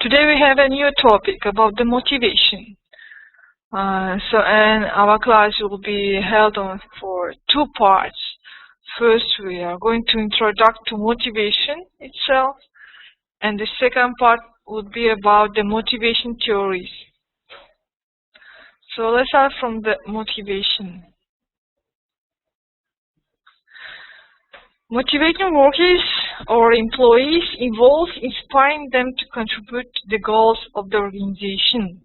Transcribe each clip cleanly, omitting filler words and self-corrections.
Today we have a new topic about the motivation. And our class will be held on for two parts. First, we are going to introduce to motivation itself, and the second part would be about the motivation theories. So let's start from the motivation. Motivating workers or employees involves inspiring them to contribute to the goals of the organization.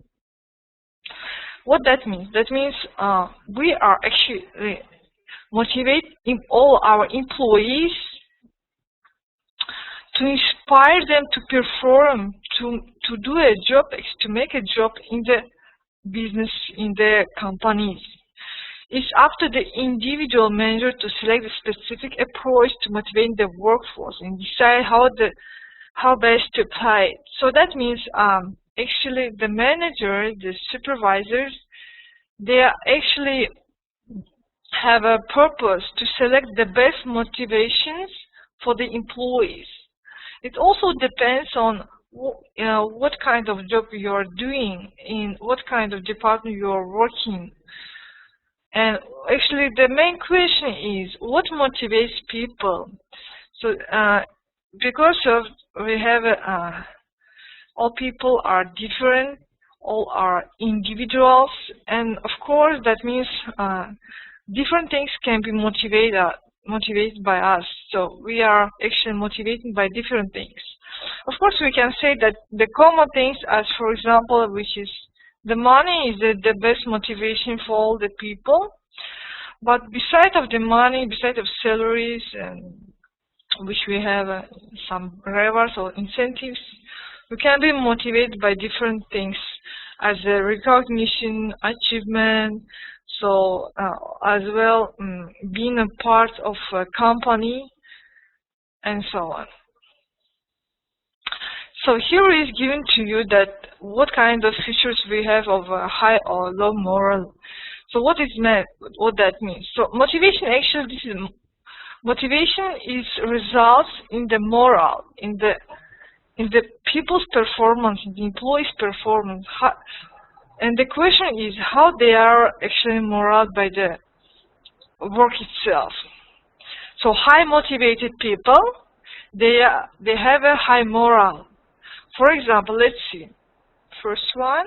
What that means? That means we are actually motivating all our employees to inspire them to perform, to do a job, to make a job in the business, in the companies. It's up to the individual manager to select a specific approach to motivate the workforce and decide how best to apply it. So that means actually the manager, the supervisors, they actually have a purpose to select the best motivations for the employees. It also depends on what kind of job you are doing, in what kind of department you are working. And actually the main question is, what motivates people? So because of we have all people are different, all are individuals, and of course that means different things can be motivated by us. So we are actually motivated by different things. Of course we can say that the common things, as for example, which is the money is the best motivation for all the people. But besides of the money, besides of salaries, and which we have some rewards or incentives, we can be motivated by different things as a recognition, achievement, so as well being a part of a company, and so on. So here is given to you that what kind of features we have of a high or low moral. So what is meant? What that means? So motivation actually, motivation is results in the moral, in the people's performance, in the employees' performance. And the question is how they are actually moral by the work itself. So high motivated people, they have a high moral. For example, let's see. First one,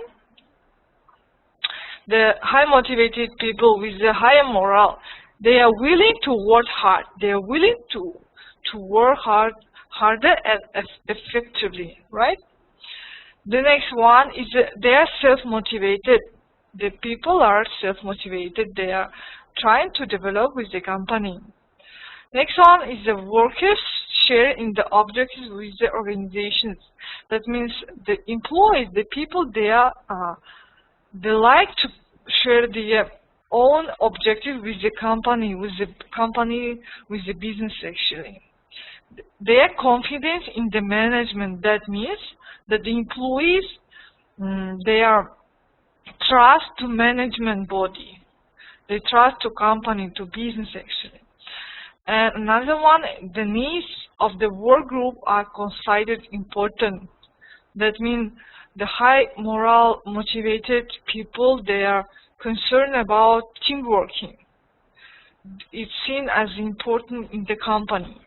the high motivated people with the higher moral, they are willing to work hard. They are willing to work harder and effectively, right? The next one is they are self-motivated. The people are self-motivated. They are trying to develop with the company. Next one is the workers share in the objectives with the organizations. That means the employees, the people, they like to share their own objective with the company, with the business actually. They are confident in the management. That means that the employees, they are trust to management body. They trust to company, to business actually. And another one, the needs of the work group are considered important. That means the high moral motivated people, they are concerned about teamwork. It's seen as important in the company.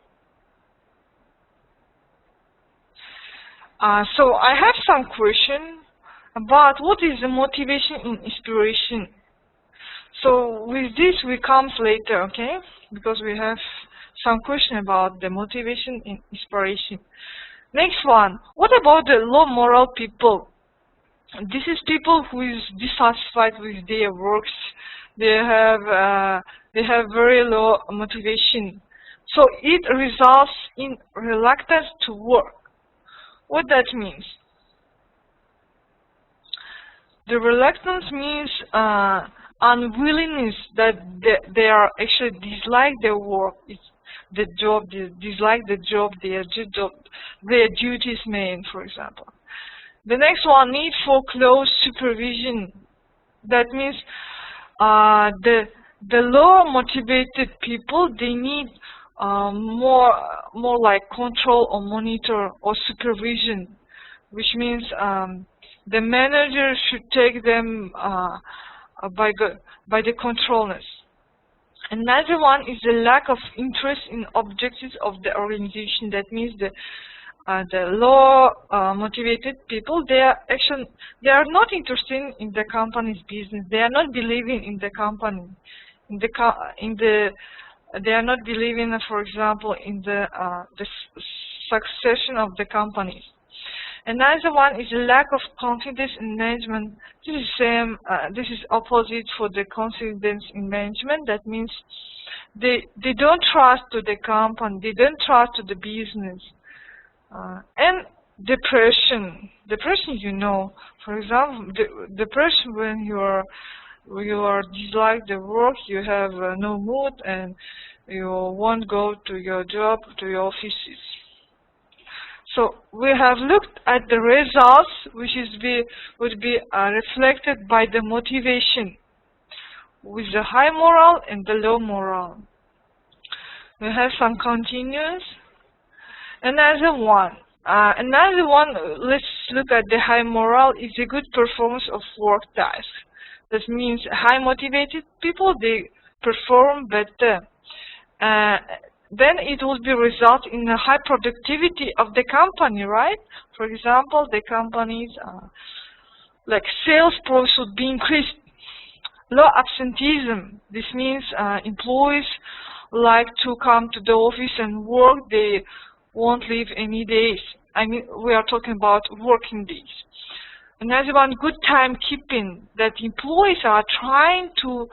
So I have some question about what is the motivation and inspiration. So with this we come later, okay? Because we have some question about the motivation and inspiration. Next one, what about the low moral people? This is people who is dissatisfied with their works. They have very low motivation. So it results in reluctance to work. What that means? The reluctance means unwillingness, that they are actually dislike their work, the job, they dislike the job, their duties made, for example. The next one, need for close supervision. That means the low motivated people, they need more like control or monitor or supervision. which means the manager should take them by the controllers. Another one is the lack of interest in objectives of the organization. That means the low motivated people, they are not interested in the company's business. They are not believing in the company. They are not believing, for example, in the succession of the companies. Another one is a lack of confidence in management. This is same. This is opposite for the confidence in management. That means they don't trust to the company. They don't trust to the business. And depression. Depression, you know, for example, depression when you are dislike the work, you have no mood, and you won't go to your job, to your offices. So we have looked at the results, which would be reflected by the motivation, with the high moral and the low moral. We have some continuous. Another one, let's look at the high moral, is a good performance of work tasks. That means high motivated people, they perform better. Then it will be result in a high productivity of the company, right? For example, the companies like sales process would be increased. Low absenteeism. This means employees like to come to the office and work. They won't leave any days. I mean, we are talking about working days. Another one, good timekeeping. That employees are trying to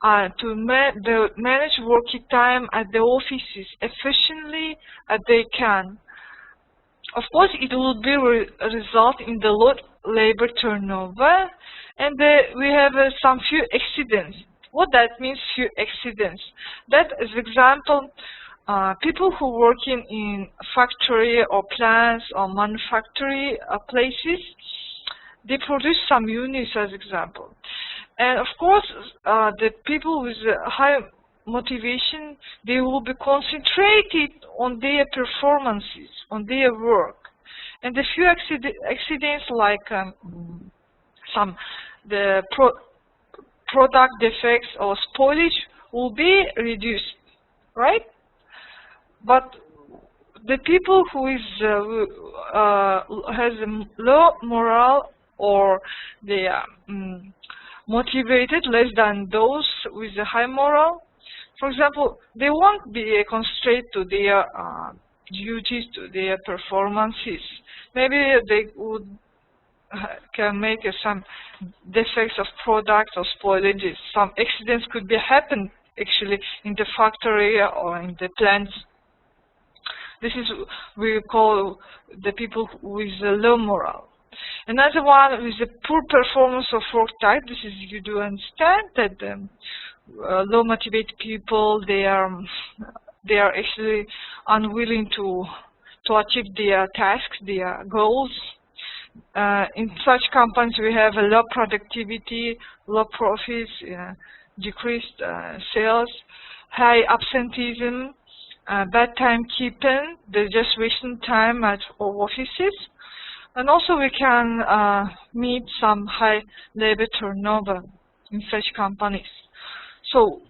manage working time at the offices efficiently as they can. Of course, it will be result in the low labor turnover, and we have some few accidents. What that means, few accidents? That is example, people who working in factory or plants or manufacturing places, they produce some units as example. And of course, the people with high motivation, they will be concentrated on their performances, on their work. And the few accidents like product defects or spoilage will be reduced, right? But the people who has a low morale, or they are motivated less than those with a high morale, for example, they won't be constrained to their duties, to their performances. Maybe they can make some defects of products or spoilages. Some accidents could be happen actually in the factory or in the plants. This is we call the people with low morale. Another one is the poor performance of work type. This is, you do understand that low motivated people, they are actually unwilling to achieve their tasks, their goals. In such companies, we have a low productivity, low profits, decreased sales, high absenteeism, bad timekeeping. They're just wasting time at offices. And also we can meet some high labor turnover in such companies. So,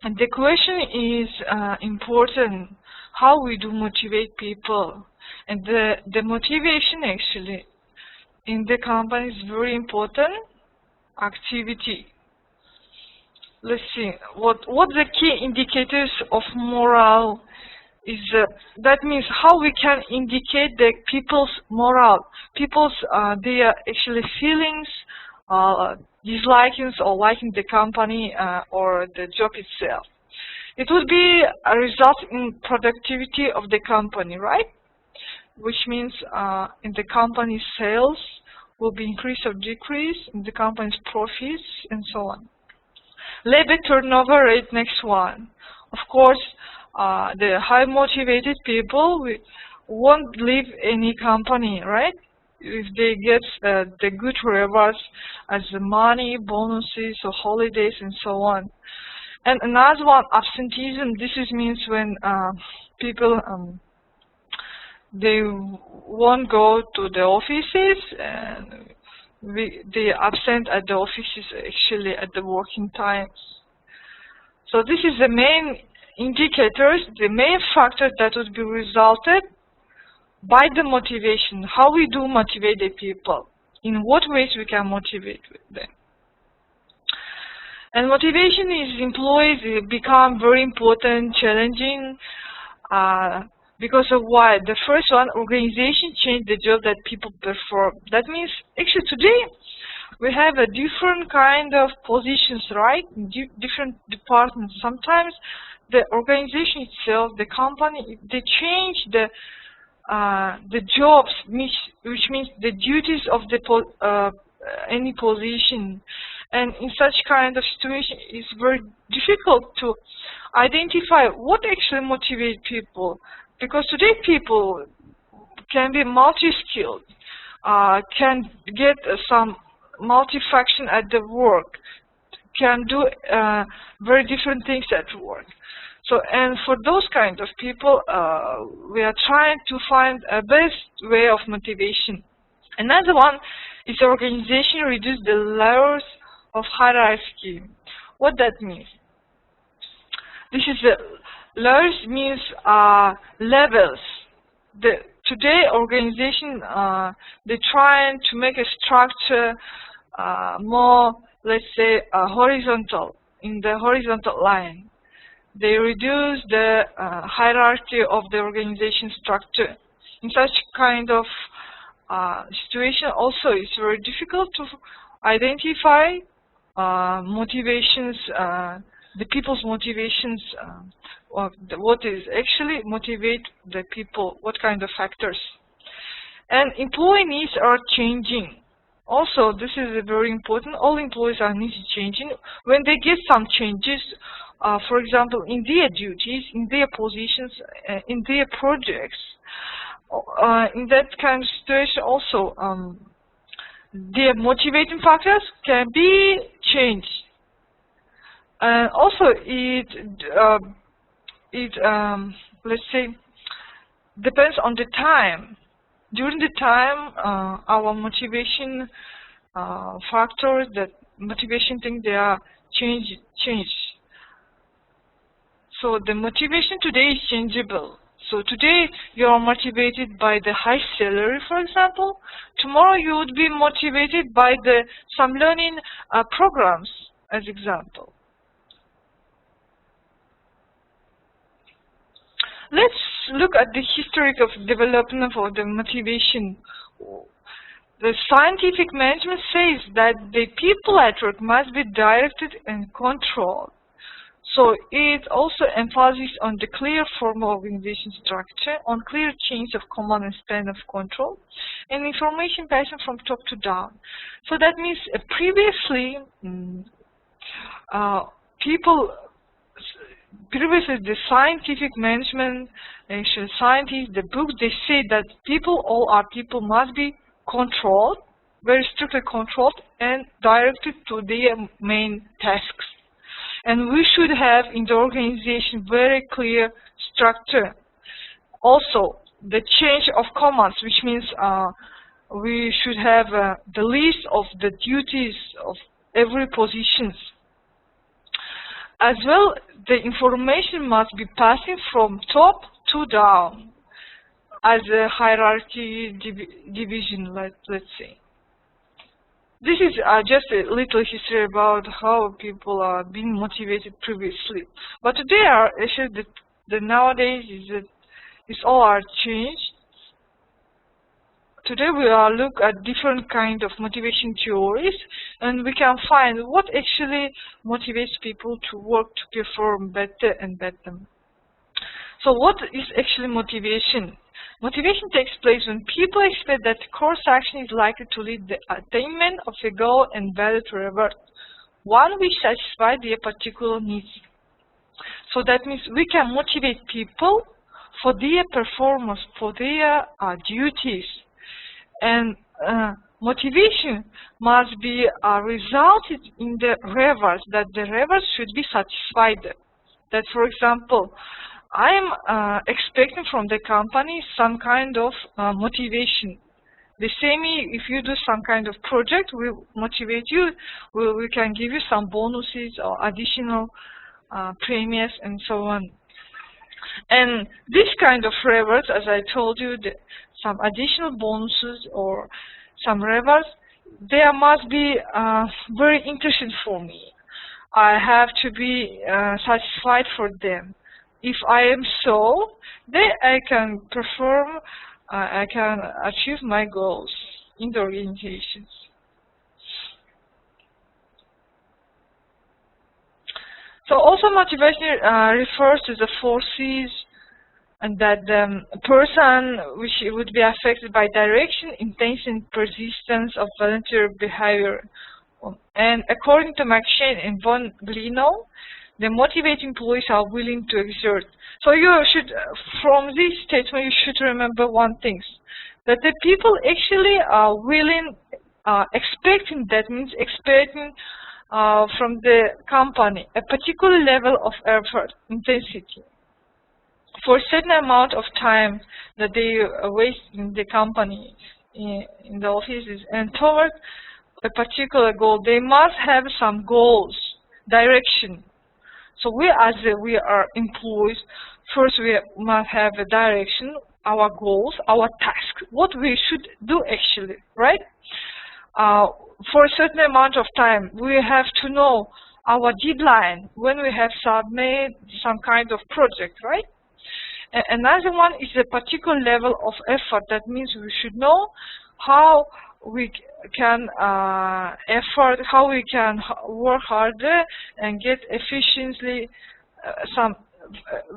and the question is important, how we do motivate people. And the motivation actually in the company is very important activity. Let's see, what the key indicators of morale is. That means how we can indicate the people's morale, people's their actually feelings, disliking or liking the company or the job itself. It would be a result in productivity of the company, right? Which means in the company's sales will be increase or decrease, in the company's profits, and so on. Labor turnover rate, next one. Of course, the high motivated people won't leave any company, right? If they get the good rewards as the money, bonuses, or holidays, and so on. And another one, absenteeism. This means when people they won't go to the offices, and they absent at the offices actually at the working times. So this is the main indicators, the main factors that would be resulted by the motivation, how we do motivate the people, in what ways we can motivate them. And motivation is employees become very important, challenging, because of why? The first one, organization change the job that people perform. That means, actually today, we have a different kind of positions, right? Different departments. Sometimes the organization itself, the company, they change the jobs, which means the duties of the any position. And in such kind of situation, it's very difficult to identify what actually motivates people. Because today people can be multi-skilled, can get some multi-function at the work, can do very different things at work. So, and for those kind of people, we are trying to find a best way of motivation. Another one is organization reduce the layers of hierarchy. What that means? This is layers means levels. Today organization they're trying to make a structure more, let's say, horizontal, in the horizontal line. They reduce the hierarchy of the organization structure. In such kind of situation, also it's very difficult to identify motivations, the people's motivations, what is actually motivate the people, what kind of factors. And employee needs are changing. Also, this is very important. All employees are needs changing. When they get some changes, for example, in their duties, in their positions, in their projects, in that kind of situation also, their motivating factors can be changed. And also, let's say, depends on the time. During the time, our motivation factors, that motivation thing, they are changed. So the motivation today is changeable. So today you are motivated by the high salary, for example. Tomorrow you would be motivated by some learning programs, as example. Let's look at the history of development of the motivation. The scientific management says that the people at work must be directed and controlled. So it also emphasizes on the clear formal organization structure, on clear chains of command and span of control, and information passing from top to down. So that means previously, previously the scientific management, actually scientists, the books, they say that all our people must be controlled, very strictly controlled, and directed to their main tasks. And we should have in the organization very clear structure. Also, the change of commands, which means we should have the list of the duties of every position. As well, the information must be passing from top to down as a hierarchy division, let's say. This is just a little history about how people are being motivated previously. But today, actually, nowadays it's all are changed. Today we look at different kind of motivation theories, and we can find what actually motivates people to work to perform better and better. So what is actually motivation? Motivation takes place when people expect that the course action is likely to lead the attainment of a goal and value to reward, one which satisfies their particular needs. So that means we can motivate people for their performance, for their duties. And motivation must be resulted in the rewards, that the rewards should be satisfied. That, for example, I am expecting from the company some kind of motivation. The same if you do some kind of project, we motivate you, we can give you some bonuses or additional premiums and so on. And this kind of rewards, as I told you, some additional bonuses or some rewards, there must be very interesting for me. I have to be satisfied for them. If I am so, then I can perform, I can achieve my goals in the organizations. So also motivation refers to the forces and that the person which would be affected by direction, intention, persistence of voluntary behavior. And according to McShane and von Blinow, the motivated employees are willing to exert. So you should, from this statement, you should remember one thing, that the people actually are willing, expecting, that means expecting from the company a particular level of effort, intensity, for a certain amount of time that they waste in the company, in the offices, and toward a particular goal. They must have some goals, direction. So we are employees, first we must have a direction, our goals, our task, what we should do actually, right? For a certain amount of time, we have to know our deadline when we have submitted some kind of project, right? Another one is a particular level of effort. That means we should know how we can how we can work harder and get efficiently some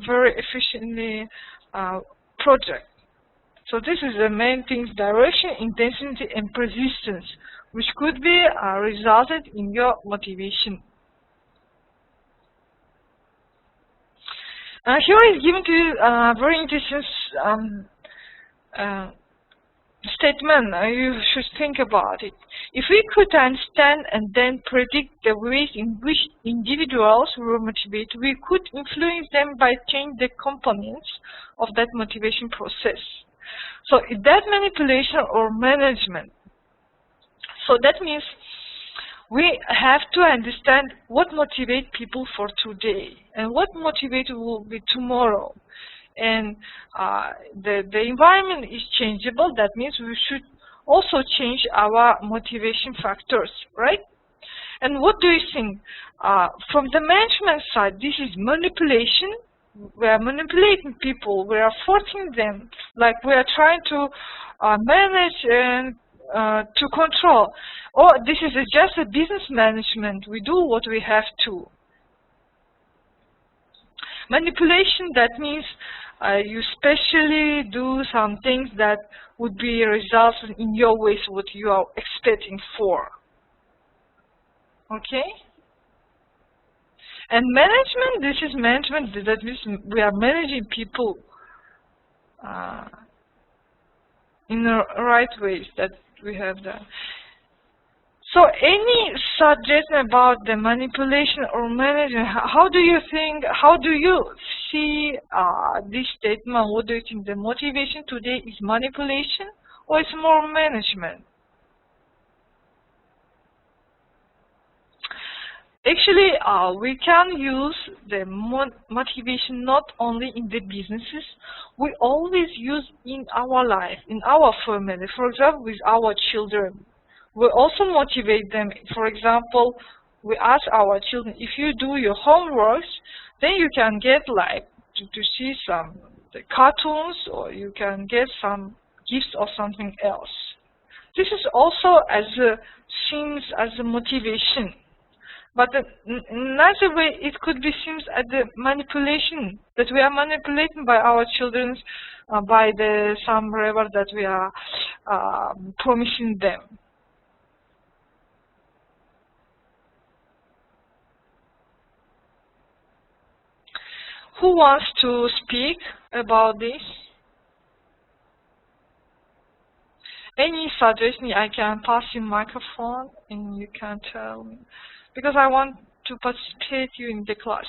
very efficiently project. So this is the main things: direction, intensity, and persistence, which could be resulted in your motivation. Here is given to you a very interesting statement. You should think about it. If we could understand and then predict the ways in which individuals were motivated, we could influence them by changing the components of that motivation process. So that manipulation or management. So that means we have to understand what motivates people for today and what motivates will be tomorrow. And the environment is changeable. That means we should also change our motivation factors, right? And what do you think? From the management side, this is manipulation. We are manipulating people. We are forcing them, like we are trying to manage and to control. Or this is just a business management. We do what we have to. Manipulation, that means you specially do some things that would be resulting in your ways what you are expecting for. Okay? And management, this is management, that means we are managing people in the right ways that we have done. So any suggestion about the manipulation or management, how do you think, how do you see this statement? What do you think? The motivation today is manipulation or it's more management? Actually, we can use the motivation not only in the businesses, we always use in our life, in our family. For example, with our children. We also motivate them. For example, we ask our children, if you do your homeworks, then you can get like to see some cartoons, or you can get some gifts or something else. This is also seems as a motivation. But another way, it could be seen as the manipulation, that we are manipulating by our children by some reward that we are promising them. Who wants to speak about this? Any suggestion? I can pass you microphone and you can tell me, because I want to participate you in the class.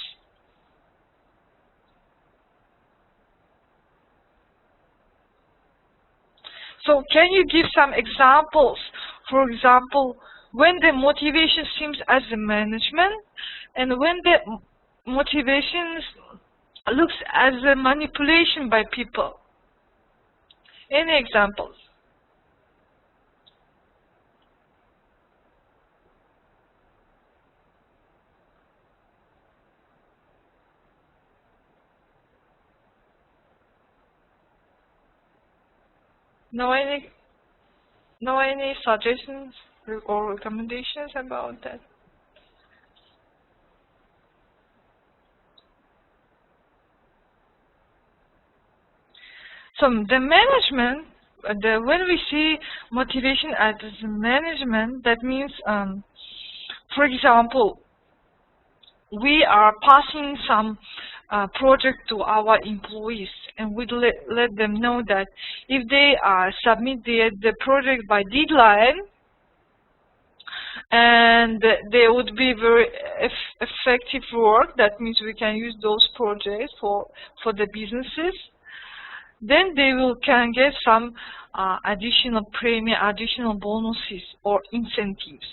So can you give some examples? For example, when the motivation seems as a management, and when the motivation looks as a manipulation by people. Any examples? No any suggestions or recommendations about that? So the management, when we see motivation as management, that means, for example, we are passing some project to our employees, and we let them know that if they submit the project by deadline, and they would be very effective work, that means we can use those projects for the businesses, then they can get some additional premium, additional bonuses or incentives.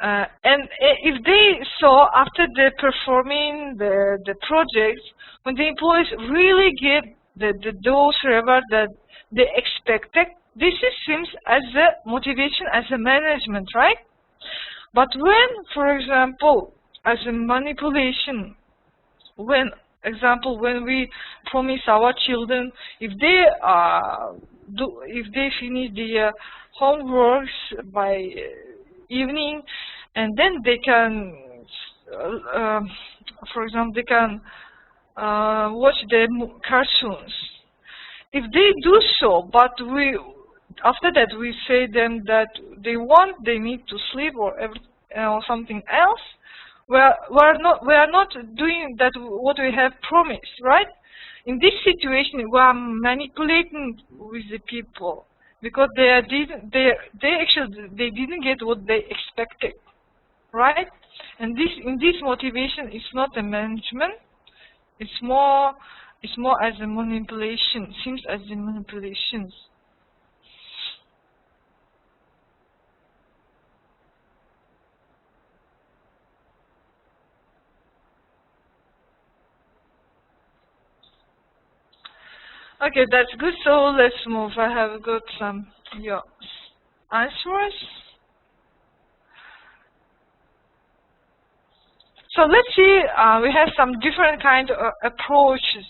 And if they saw after they performing the project, when the employees really get those reward that they expected, this seems as a motivation, as a management, right? But when, for example, as a manipulation, when we promise our children, if they finish the homeworks by evening, and then they can, for example, they can watch the cartoons. If they do so, but after that we say them that they need to sleep or something else, we are not doing that what we have promised, right? In this situation, we are manipulating with the people because they didn't get what they expected, right? And in this motivation, it's not a management. It's more as a manipulation. Seems as a manipulations. Okay, that's good. So let's move. I have got some your answers. So let's see. We have some different kind of approaches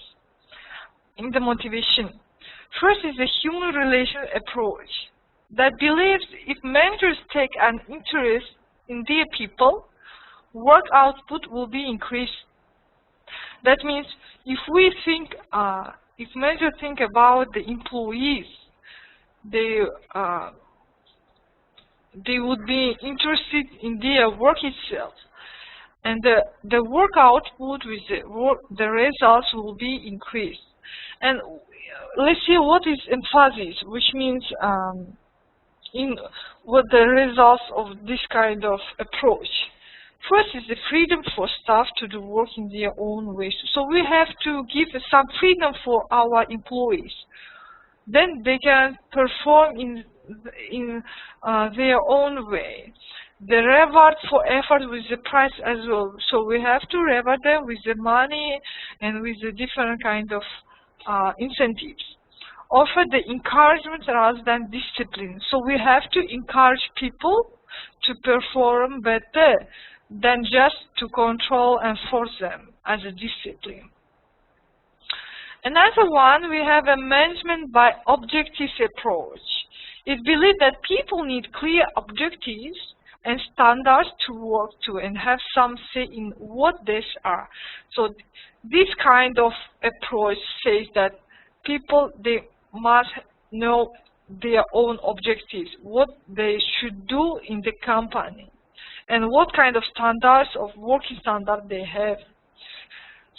in the motivation. First is the human relation approach that believes if managers take an interest in their people, work output will be increased. That means if we think, if managers think about the employees, they would be interested in their work itself, and the work output with the results will be increased. And let's see what is emphasis, which means in what the results of this kind of approach. First is the freedom for staff to do work in their own ways. So we have to give some freedom for our employees. Then they can perform in their own way. The reward for effort with the price as well. So we have to reward them with the money and with the different kind of incentives. Offer the encouragement rather than discipline. So we have to encourage people to perform better than just to control and force them as a discipline. Another one, we have a management by objectives approach. It believes that people need clear objectives and standards to work to and have some say in what these are. So this kind of approach says that people, they must know their own objectives, what they should do in the company, and what kind of standards of working standard they have.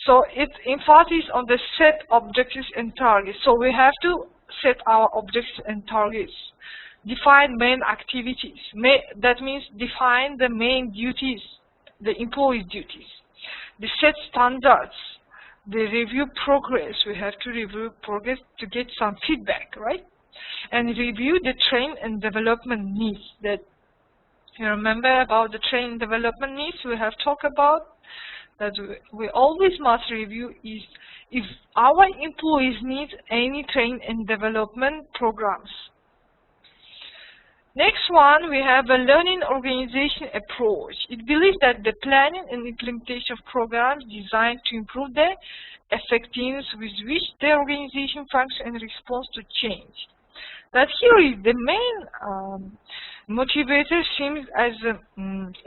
So it emphasizes on the set objectives and targets. So we have to set our objectives and targets. Define main activities. That means define the main duties, the employee duties. The set standards. The review progress. We have to review progress to get some feedback, right? and review the training and development needs. That you remember about the training and development needs we have talked about, that we always must review is if our employees need any training and development programs. Next one, we have a learning organization approach. It believes that the planning and implementation of programs designed to improve the effectiveness with which the organization functions and responds to change. That here is the main motivator seems as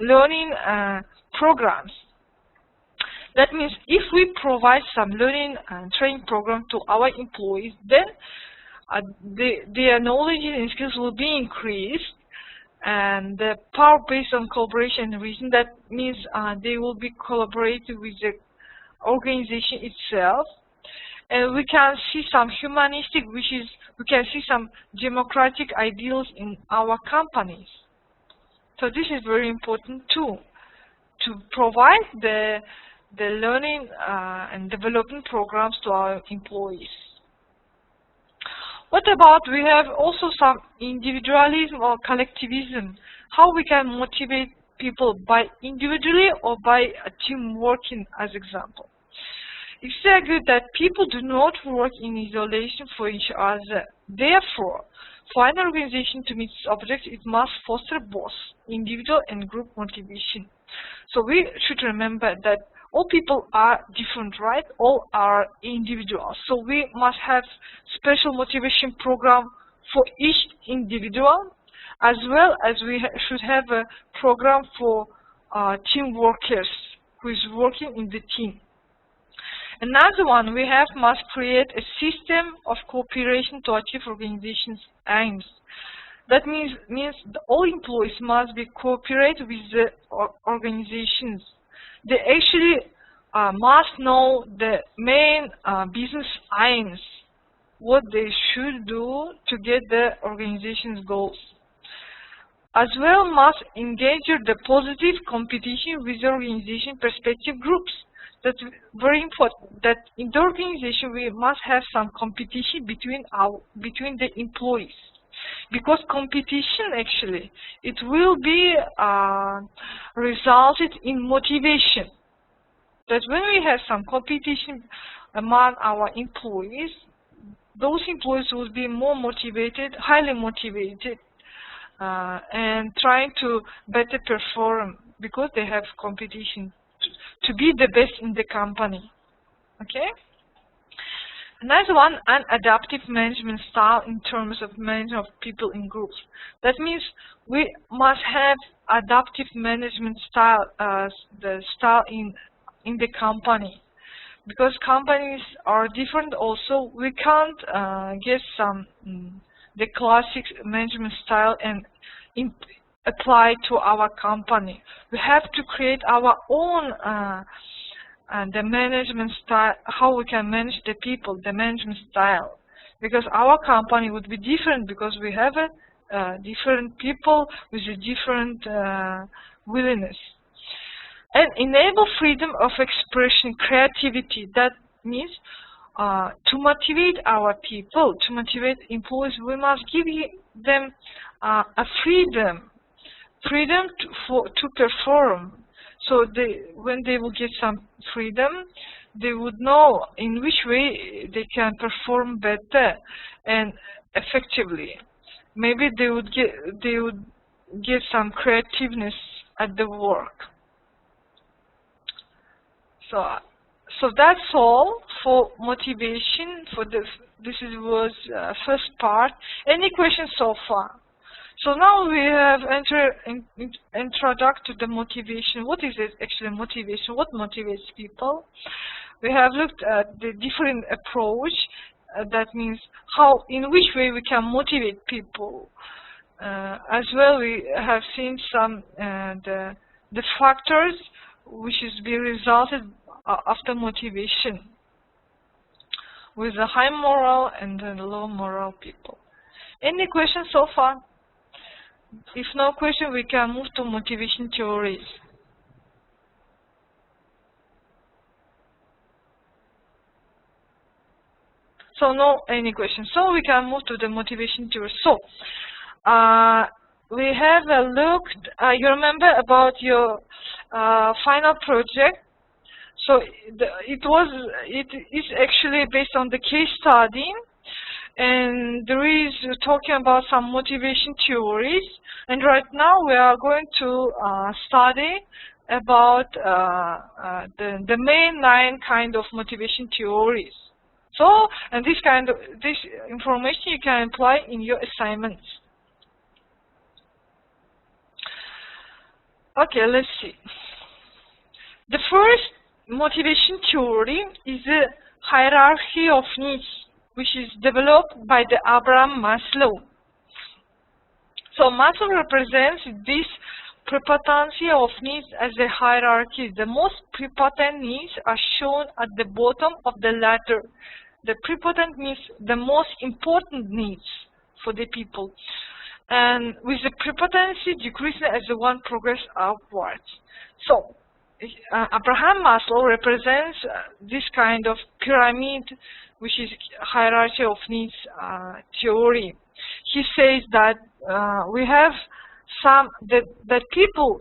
learning programs. That means if we provide some learning and training program to our employees, then their knowledge and skills will be increased, and the power based on collaboration and reason, that means they will be collaborating with the organization itself, and we can see some humanistic, we can see some democratic ideals in our companies. So this is very important too, to provide the learning and development programs to our employees. What about, we have also some individualism or collectivism. How we can motivate people by individually or by a team working, as example. It's argued that people do not work in isolation for each other. Therefore, for an organization to meet its objectives, it must foster both individual and group motivation. So we should remember that all people are different, right? All are individuals. So we must have special motivation program for each individual, as well as we should have a program for team workers who is working in the team. Another one, we must create a system of cooperation to achieve organization's aims. That means all employees must be cooperate with the organizations. They actually must know the main business aims, what they should do to get the organization's goals. As well, must engage the positive competition with the organization perspective groups. That's very important, that in the organization we must have some competition between the employees. Because competition actually, it will be resulted in motivation. That when we have some competition among our employees, those employees will be more motivated, highly motivated, and trying to better perform because they have competition to be the best in the company. Okay? Another one, an adaptive management style in terms of management of people in groups. That means we must have adaptive management style as the style in the company, because companies are different. Also, we can't get some the classic management style and apply to our company. We have to create our own the management style, how we can manage the people, the management style, because our company would be different, because we have different people with a different willingness. And enable freedom of expression, creativity. That means to motivate our people, to motivate employees, we must give them a freedom to perform. So when they will get some freedom, they would know in which way they can perform better and effectively. Maybe they would get some creativeness at the work. So that's all for motivation. For this was first part. Any questions so far? So now we have introduced to the motivation. What is it actually, motivation? What motivates people? We have looked at the different approach. That means in which way we can motivate people. As well, we have seen some the factors which is be resulted after motivation, with the high moral and the low moral people. Any questions so far? If no question, we can move to motivation theories. So no any questions. So we can move to the motivation theory. So we have a look. You remember about your final project. So it is actually based on the case study, and there is talking about some motivation theories. And right now we are going to study about the main 9 kind of motivation theories. So, and this information you can apply in your assignments. Okay, let's see. The first motivation theory is a hierarchy of needs, which is developed by the Abraham Maslow. So Maslow represents this prepotency of needs as a hierarchy. The most prepotent needs are shown at the bottom of the ladder. The prepotent means the most important needs for the people, and with the prepotency decreasing as the one progresses upwards. So Abraham Maslow represents this kind of pyramid, which is hierarchy of needs theory. He says that we have that people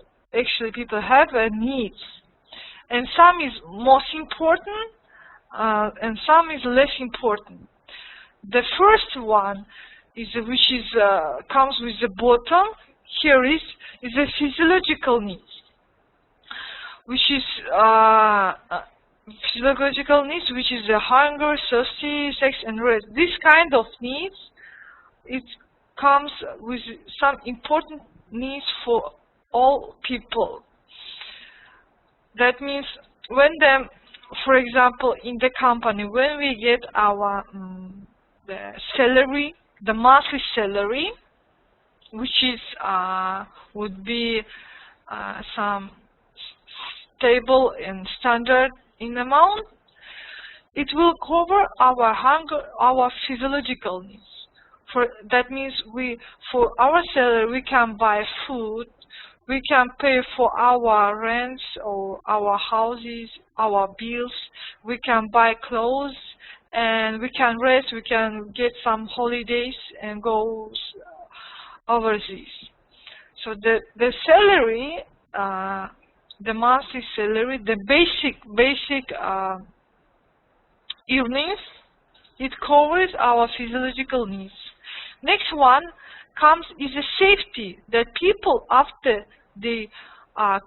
have needs, and some is most important and some is less important. The first one is comes with the bottom. Here is a physiological needs, which is physiological needs, which is the hunger, safety, sex, and rest. This kind of needs, it comes with some important needs for all people. That means when for example, in the company, when we get our the salary, the monthly salary, which is would be some stable and standard in amount, it will cover our hunger, our physiological needs. That means for our salary we can buy food, we can pay for our rents or our houses, our bills, we can buy clothes, and we can rest, we can get some holidays and go overseas. So the salary, the monthly salary, the basic earnings, it covers our physiological needs. Next one is the safety, that people, after they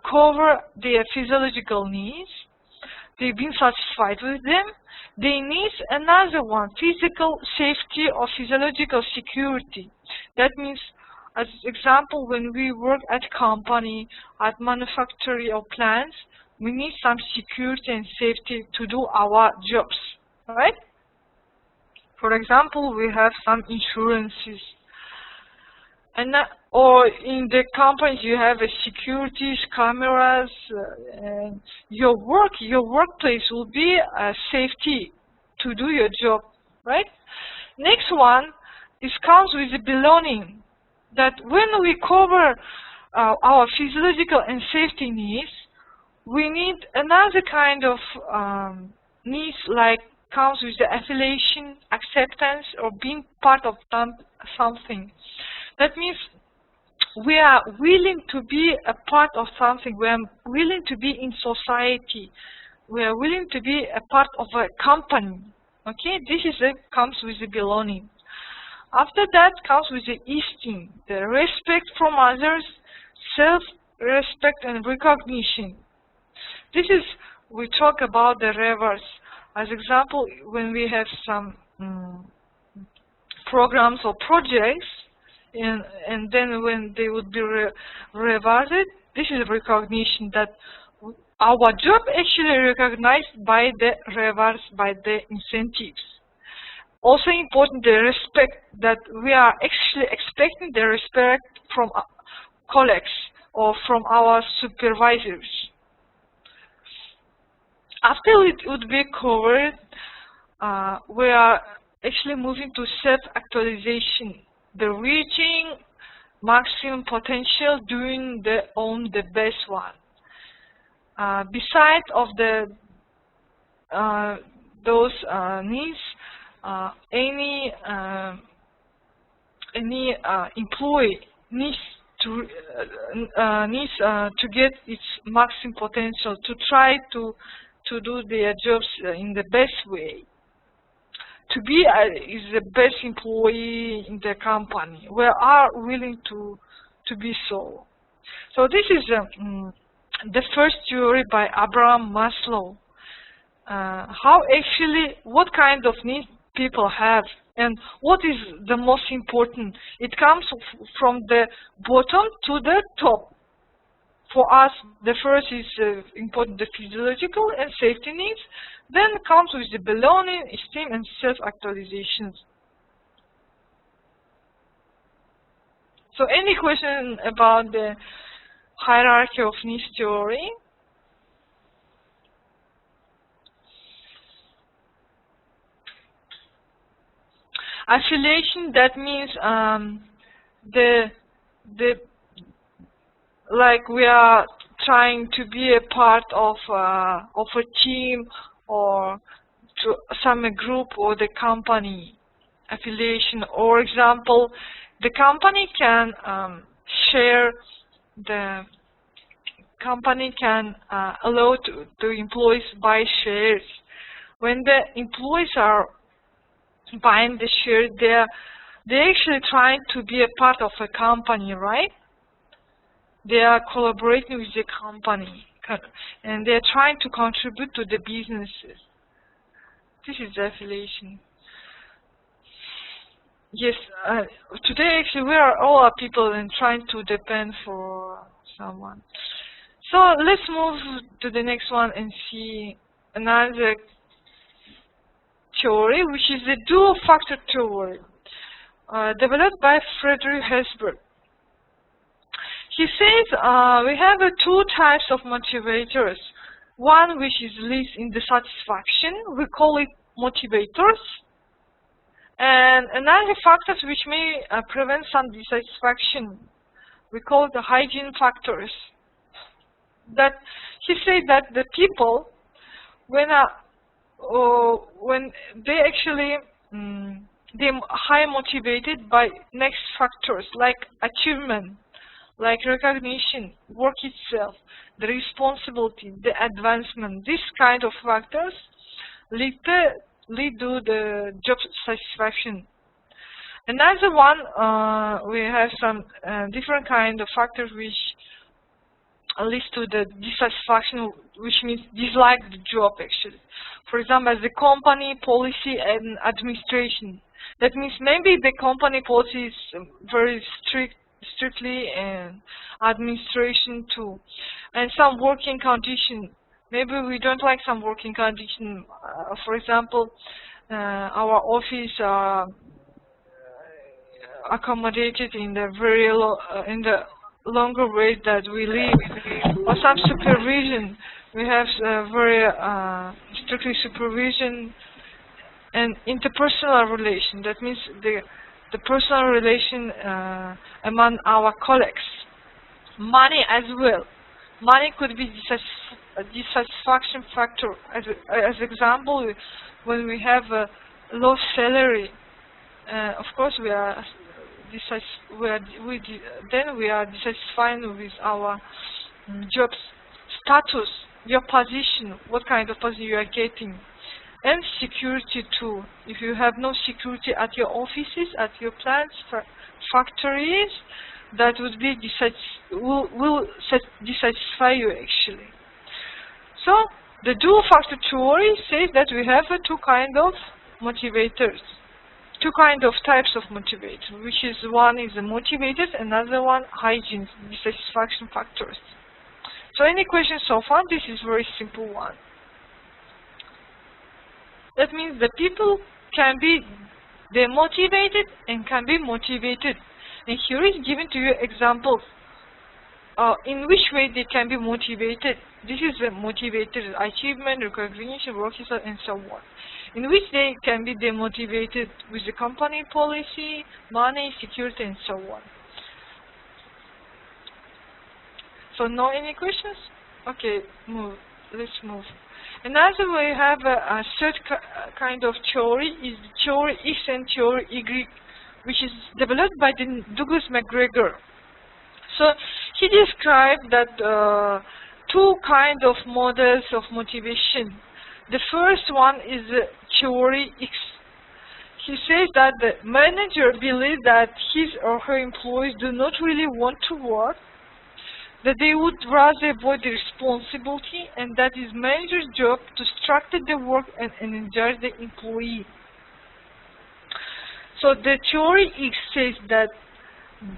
cover their physiological needs, they've been satisfied with them, they need another one, physical safety or physiological security. That means, as example, when we work at company, at manufacturing or plants, we need some security and safety to do our jobs, right? For example, we have some insurances, and or in the companies you have securities, cameras, and your workplace will be a safety to do your job, right? Next one comes with the belonging, that when we cover our physiological and safety needs, we need another kind of needs, like comes with the affiliation, acceptance, or being part of something. That means we are willing to be a part of something. We are willing to be in society. We are willing to be a part of a company. Okay, this comes with the belonging. After that comes with the esteem, the respect from others, self-respect and recognition. This is, we talk about the reverse. As example, when we have some programs or projects, and then when they would be rewarded, this is recognition, that our job actually recognized by the rewards, by the incentives. Also important, the respect, that we are actually expecting the respect from colleagues or from our supervisors. After it would be covered, we are actually moving to self-actualization, the reaching maximum potential, doing the best one. Besides of those needs, any employee needs to get its maximum potential, to try to do their jobs in the best way, to be is the best employee in the company. We are willing to be so. So this is the first theory by Abraham Maslow. How actually, what kind of needs people have, and what is the most important. It comes from the bottom to the top. For us, the first is important, the physiological and safety needs. Then comes with the belonging, esteem, and self-actualization. So any question about the hierarchy of needs theory? Affiliation, that means like we are trying to be a part of a team or to some group or the company. Affiliation, or example, the company can share, the company can allow the employees buy shares. When the employees are buying the share, they're actually trying to be a part of a company, right? They are collaborating with the company, and they're trying to contribute to the businesses. This is the affiliation. Yes, today actually we are all people and trying to depend for someone. So let's move to the next one and see another theory, which is the dual factor theory, developed by Frederick Herzberg. He says we have two types of motivators. One which is leads in dissatisfaction, we call it motivators, and another factors which may prevent some dissatisfaction, we call the hygiene factors. That he said that the people, when they actually they're high motivated by next factors like achievement, like recognition, work itself, the responsibility, the advancement. These kind of factors lead to the job satisfaction. Another one, we have some different kind of factors which leads to the dissatisfaction, which means dislike the job actually. For example, as the company policy and administration. That means maybe the company policy is very strictly, and administration too, and some working condition. Maybe we don't like some working condition. For example, our office are accommodated in the in the longer way that we live, or some supervision. We have very strictly supervision and interpersonal relation. That means the personal relation among our colleagues. Money as well. Money could be a dissatisfaction factor. As example, when we have a low salary, of course we are dissatisfied with our job status, your position, what kind of position you are getting. And security too. If you have no security at your offices, at your plants, factories, that would be will dissatisfy you actually. So the dual factor theory says that we have two kind of motivators, two kind of types of motivators, which is one is the motivators, another one hygienes, dissatisfaction factors. So any questions so far? This is very simple one. That means the people can be demotivated and can be motivated. And here is given to you examples in which way they can be motivated. This is the motivated: achievement, recognition, work, and so on. In which they can be demotivated with the company policy, money, security, and so on. So, no any questions? Okay, let's move. Another way we have a third kind of theory is theory X and theory Y, which is developed by Douglas McGregor. So he described that two kinds of models of motivation. The first one is theory X. He says that the manager believes that his or her employees do not really want to work, that they would rather avoid the responsibility, and that is manager's job to structure the work and energize the employee. So the theory X says that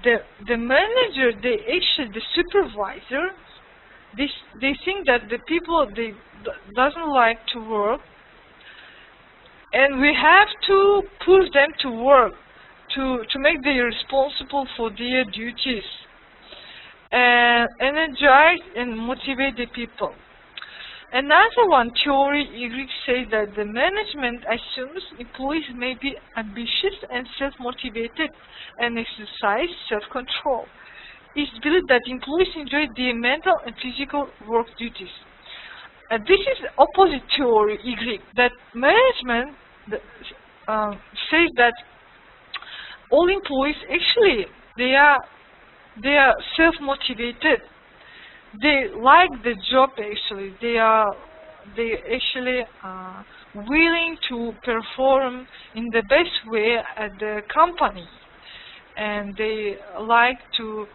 the manager, the supervisor, they think that the people they doesn't like to work, and we have to push them to work, to make them responsible for their duties, and energize and motivate the people. Another one, theory Y, says that the management assumes employees may be ambitious and self-motivated and exercise self-control. It's believed that employees enjoy their mental and physical work duties. This is opposite theory Y, that management says that all employees actually they are self-motivated. They like the job actually. They actually willing to perform in the best way at the company, and they like to.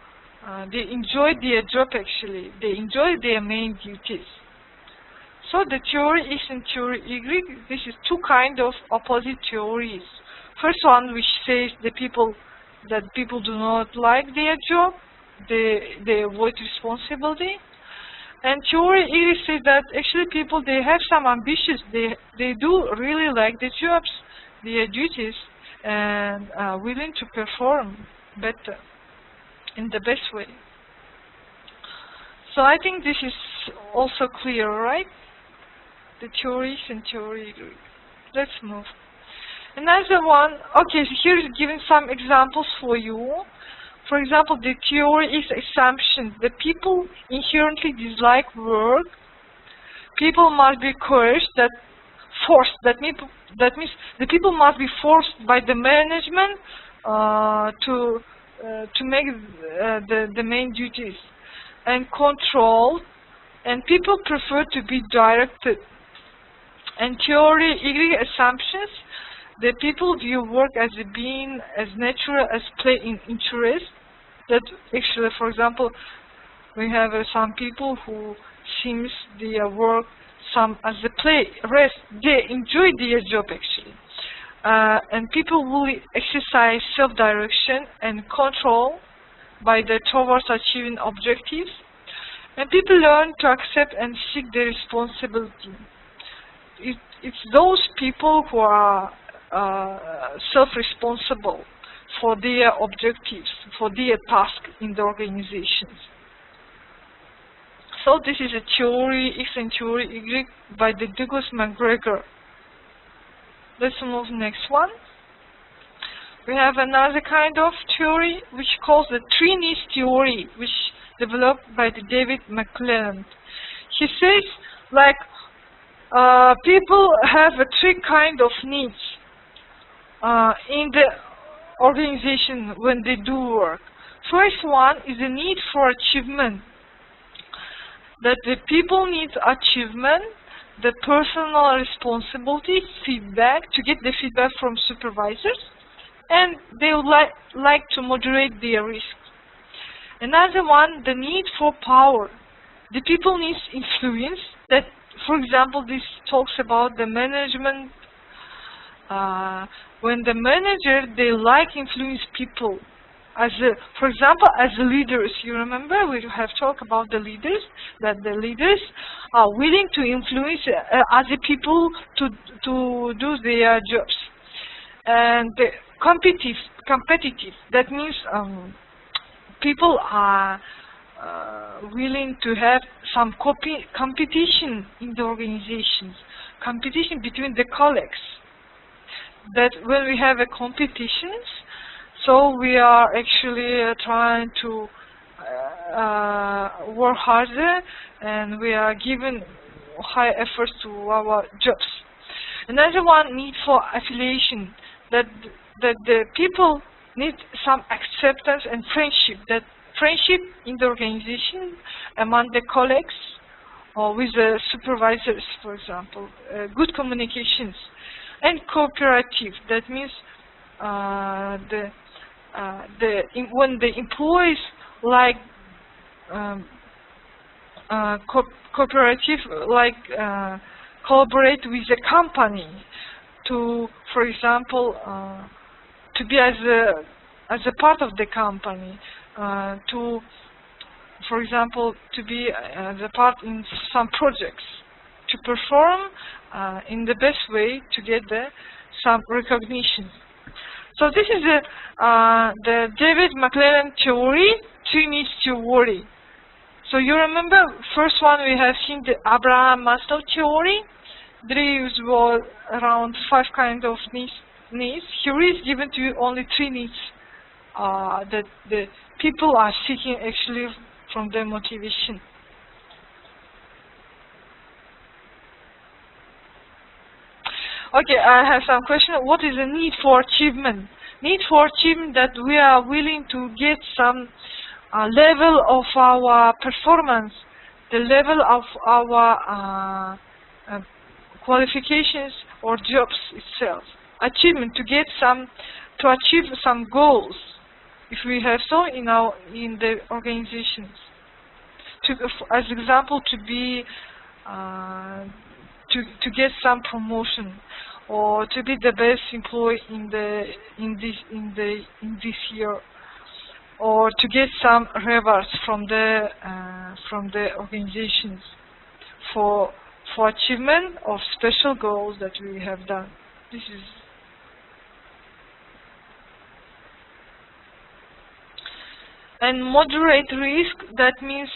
They enjoy their job actually. They enjoy their main duties. So the theory X and theory Y, this is two kind of opposite theories. First one, which says people do not like their job, they avoid responsibility. And theory Y says that actually people, they have some ambitions, they do really like the jobs, their duties, and are willing to perform better, in the best way. So I think this is also clear, right? The theories and theory Y. Let's move. Another one, okay, so here is giving some examples for you. For example, the theory is assumption that people inherently dislike work. People must be coerced, forced. That means the people must be forced by the management to make the main duties, and controlled, and people prefer to be directed. And theory Y assumptions, the people view work as being as natural as play in interest. That actually, for example, we have some people who seems their work some as a play, rest. They enjoy their job actually. And people will exercise self-direction and control towards achieving objectives. And people learn to accept and seek their responsibility. It's those people who are self-responsible for their objectives, for their tasks in the organizations. So this is a theory X and theory Y by the Douglas McGregor. Let's move next one. We have another kind of theory which calls the three needs theory, which developed by the David McClelland. He says like people have three kind of needs in the organization when they do work. First one is the need for achievement. That the people need achievement, the personal responsibility, feedback, to get the feedback from supervisors, and they would like to moderate their risks. Another one, the need for power. The people need influence. That, for example, this talks about the management. When the manager, they like influence people. For example, as leaders, you remember we have talked about the leaders, that the leaders are willing to influence other people to do their jobs. And the competitive, that means people are willing to have some competition in the organizations, competition between the colleagues. That when we have a competitions, so we are actually trying to work harder, and we are given high efforts to our jobs. Another one, need for affiliation, that the people need some acceptance and friendship, that friendship in the organization among the colleagues or with the supervisors, for example, good communications, and cooperative. That means when the employees like cooperative, like collaborate with the company to, for example, to be as a part of the company, to, for example, to be as a part in some projects, to perform in the best way to get some recognition. So this is the David McClellan theory, 3 needs theory. So you remember, first one we have seen the Abraham Maslow theory. There was around 5 kinds of needs. Here is given to you only 3 needs that the people are seeking actually from their motivation. Okay, I have some question. What is the need for achievement? Need for achievement, that we are willing to get some level of our performance, the level of our qualifications or jobs itself. Achievement, to get some, to achieve some goals, if we have so in the organizations. As example, to be to get some promotion, or to be the best employee in this year, or to get some rewards from the organizations for achievement of special goals that we have done. This is and moderate risk. That means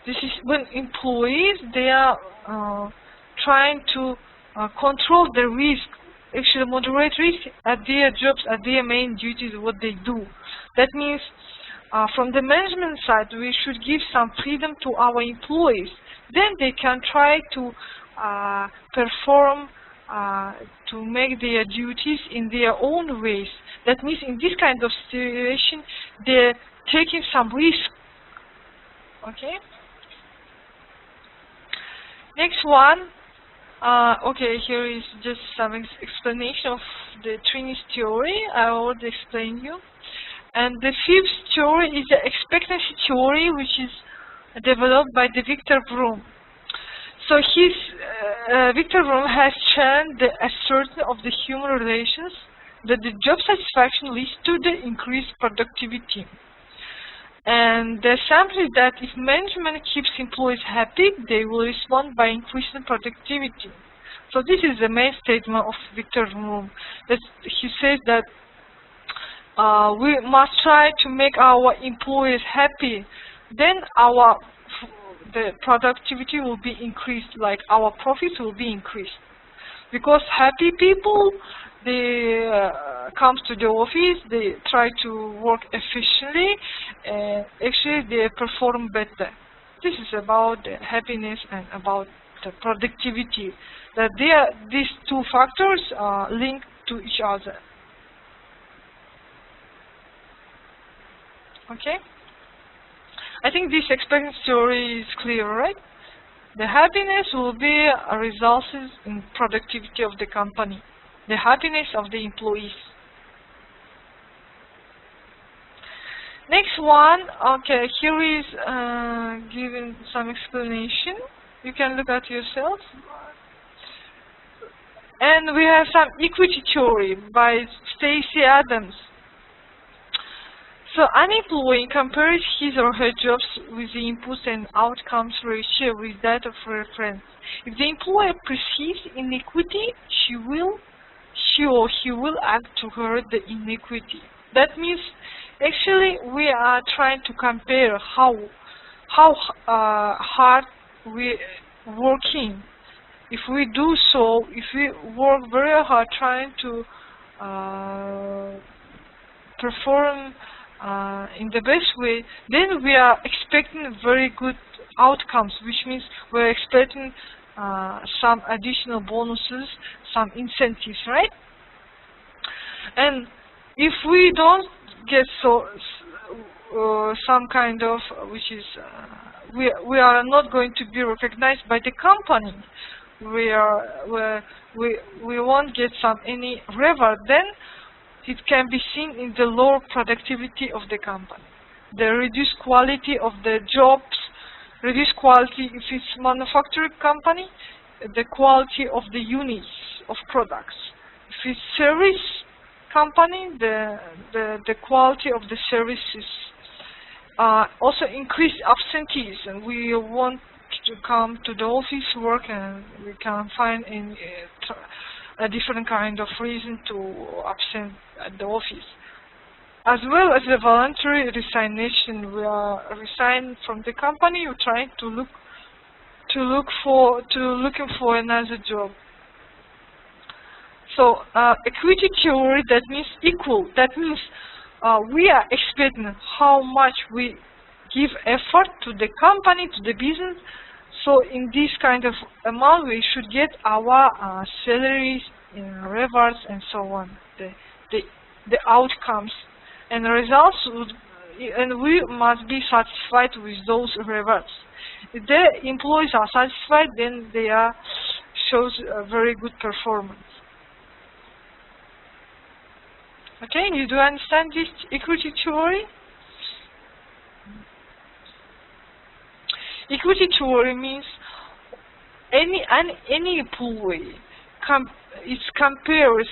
this is when employees, they are trying to control the risk, actually moderate risk at their jobs, at their main duties, what they do. That means from the management side, we should give some freedom to our employees. Then they can try to perform, to make their duties in their own ways. That means in this kind of situation, they're taking some risk. Okay. Next one. Okay, here is just some explanation of the Trinis theory. I already explained you. And the 5th theory is the expectancy theory, which is developed by the Victor Vroom. So Victor Vroom has shown the assertion of the human relations that the job satisfaction leads to the increased productivity. And the assumption is that if management keeps employees happy, they will respond by increasing productivity. So this is the main statement of Victor Vroom. That he says that we must try to make our employees happy. Then the productivity will be increased, like our profits will be increased. Because happy people, they come to the office, they try to work efficiently, and actually they perform better. This is about the happiness and about the productivity. That these 2 factors are linked to each other. Okay? I think this expectancy theory is clear, right? The happiness will be a result in productivity of the company. The happiness of the employees. Next one, okay, here is given some explanation. You can look at yourself. And we have some equity theory by Stacey Adams. So an employee compares his or her jobs with the inputs and outcomes ratio with that of reference. If the employer perceives inequity, she or he will act to correct the inequity. That means actually we are trying to compare how hard we working. If we do so, if we work very hard trying to perform in the best way, then we are expecting very good outcomes, which means we're expecting some additional bonuses, some incentives, right? And if we don't get some kind of, which is we are not going to be recognized by the company, we won't get any reward, then it can be seen in the lower productivity of the company, the reduced quality of the jobs, reduced quality if it's manufacturing company, the quality of the units of products. If it's service company, the quality of the services. Also increased absenteeism. We want to come to the office work and we can find a different kind of reason to absent at the office. As well as the voluntary resignation, we are resigned from the company. We're trying to looking for another job. So equity theory, that means equal. That means we are expecting how much we give effort to the company, to the business. So in this kind of amount, we should get our salaries, rewards, and so on. The outcomes and results, and we must be satisfied with those rewards. If the employees are satisfied, then they shows a very good performance. Okay, you do understand this equity theory? Equity theory means any employee it compares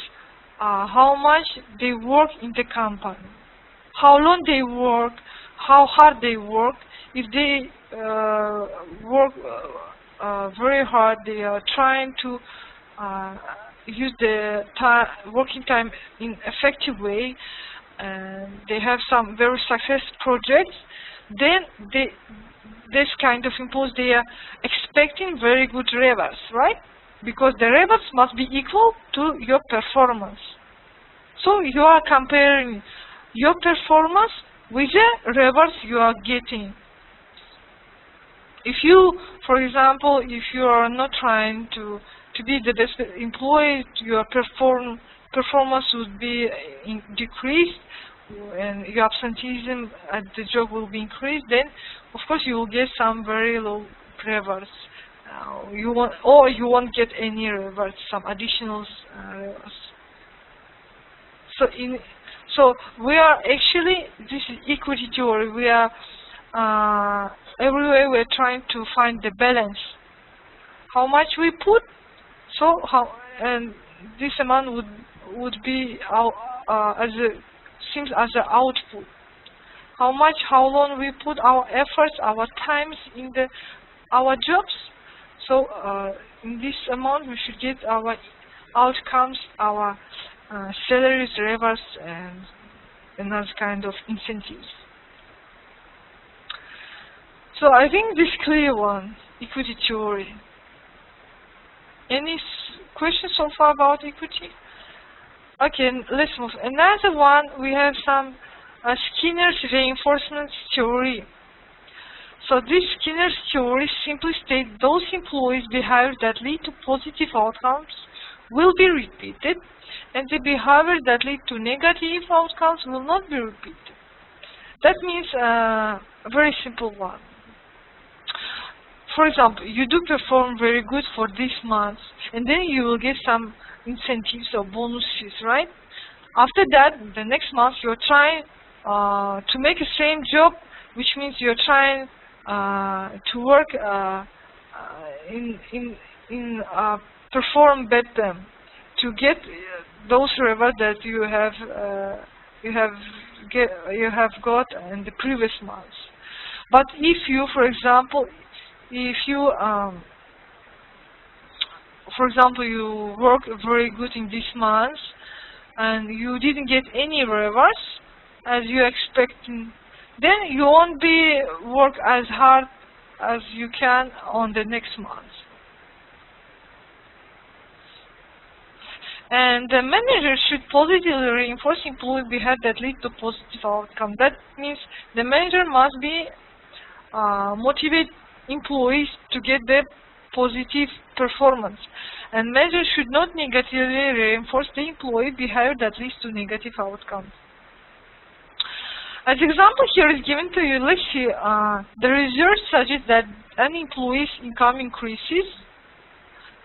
how much they work in the company, how long they work, how hard they work. If they work very hard, they are trying to use the working time in effective way, and they have some very successful projects, then this kind of employees, they are expecting very good rewards, right? Because the rewards must be equal to your performance. So you are comparing your performance with the rewards you are getting. If you, for example, if you are not trying to be the best employee, your performance would be decreased, and your absenteeism at the job will be increased, then of course you will get some very low rewards. You won't get any rewards, some additional rewards. So we are actually, this is equity theory. We are everywhere we're trying to find the balance. How much we put, so how, and this amount would be seems as an output. How much, how long we put our efforts, our times in our jobs. So in this amount we should get our outcomes, our salaries, rewards, and another kind of incentives. So I think this clear one, equity theory. Any questions so far about equity? Okay, let's move. Another one, we have some Skinner's reinforcement theory. So this Skinner's theory simply states those employees' behaviors that lead to positive outcomes will be repeated, and the behaviors that lead to negative outcomes will not be repeated. That means a very simple one. For example, you do perform very good for this month, and then you will get some incentives or bonuses, right? After that, the next month you're trying to make the same job, which means you're trying to work perform better to get those rewards that you have got in the previous months. But if you, for example, you work very good in this month and you didn't get any rewards as you expected, then you won't be work as hard as you can on the next month. And the manager should positively reinforce employee behavior that lead to positive outcome. That means the manager must be motivate employees to get the positive performance, and measures should not negatively reinforce the employee behavior that leads to negative outcomes. As example here is given to you, let's see, the research suggests that an employee's income increases,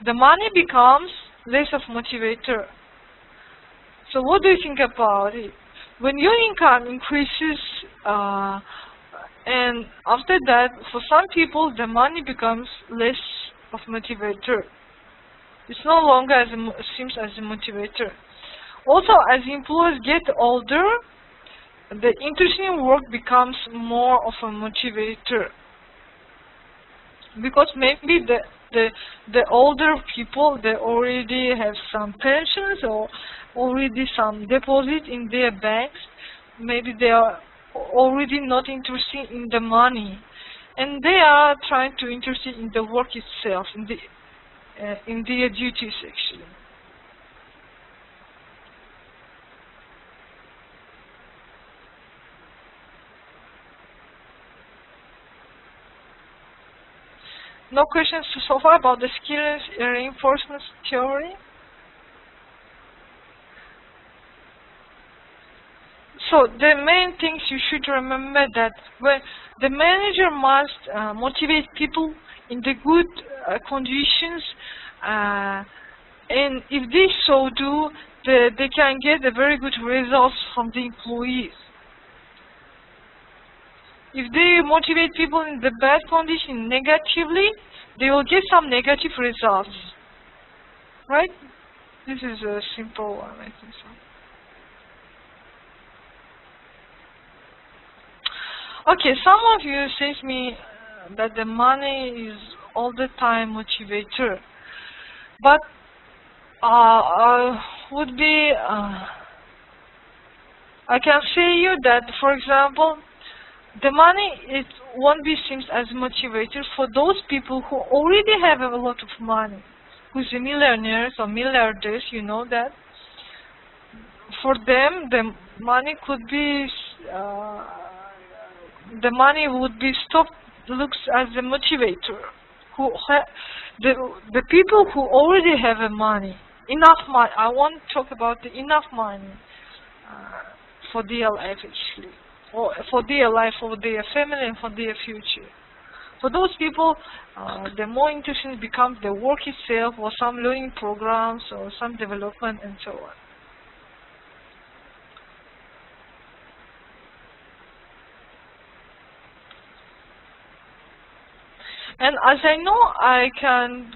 the money becomes less of motivator. So what do you think about it? When your income increases, and after that, for some people, the money becomes less of motivator. It's no longer seems as a motivator. Also, as employees get older, the interesting work becomes more of a motivator, because maybe the older people, they already have some pensions or already some deposit in their banks. Maybe they are already not interested in the money, and they are trying to interested in the work itself, in their duties actually. No questions so far about the skill reinforcement theory? So the main things you should remember that when the manager must motivate people in the good conditions, and if they so do, they can get a very good results from the employees. If they motivate people in the bad condition negatively, they will get some negative results. Right? This is a simple one, I think so. Okay, some of you say to me that the money is all the time motivator, but I can say you that, for example, the money, it won't be seen as motivator for those people who already have a lot of money, who's a millionaires or milliardaires, you know that. For them, the money could be, the money would be looks as a motivator. The people who already have a money, enough money, I want to talk about the enough money for their life actually. Or for their life, for their family, and for their future. For those people, the more interesting becomes the work itself, or some learning programs, or some development, and so on. And as I know, I can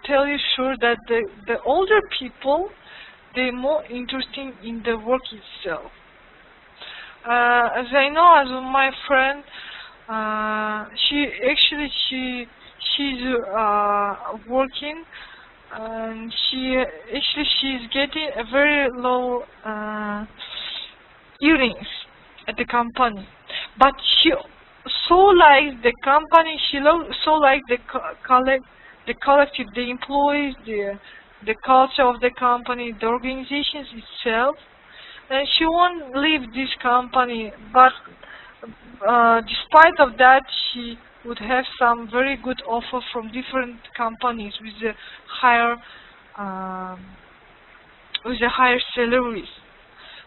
tell you sure that the older people, they're more interested in the work itself. As I know, as my friend, she's working, and she's getting a very low earnings at the company, but she so likes the company. She so likes the collective, the employees, the culture of the company, the organizations itself. And she won't leave this company, but despite of that, she would have some very good offer from different companies with the higher salaries,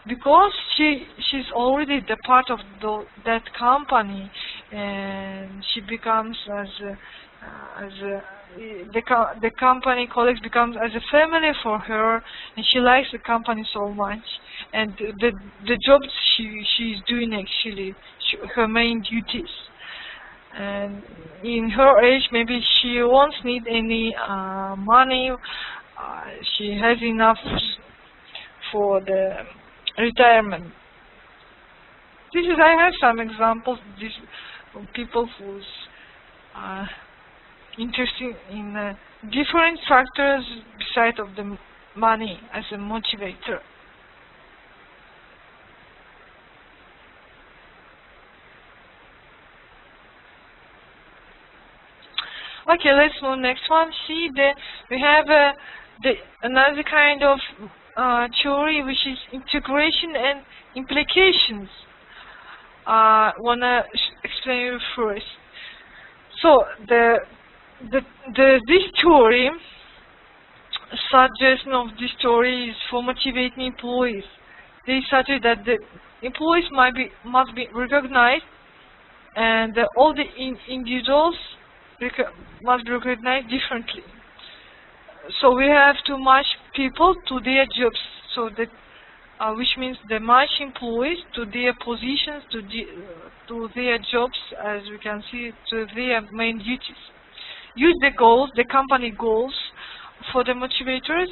because she's already the part of that company, and she becomes the company colleagues becomes as a family for her, and she likes the company so much, and the jobs she's doing actually her main duties. And in her age, maybe she won't need any money. She has enough for the retirement. I have some examples of people who's interested in different factors beside of the money as a motivator. Okay, let's move next one. See, we have another kind of theory, which is integration and implications. Wanna explain you first. So this theory, suggestion of this theory is for motivating employees. They suggest that the employees must be recognized, and all the individuals must be recognized differently. So we have to match people to their jobs, so that which means they match employees to their positions, to their jobs, as we can see, to their main duties. Use the goals, the company goals, for the motivators.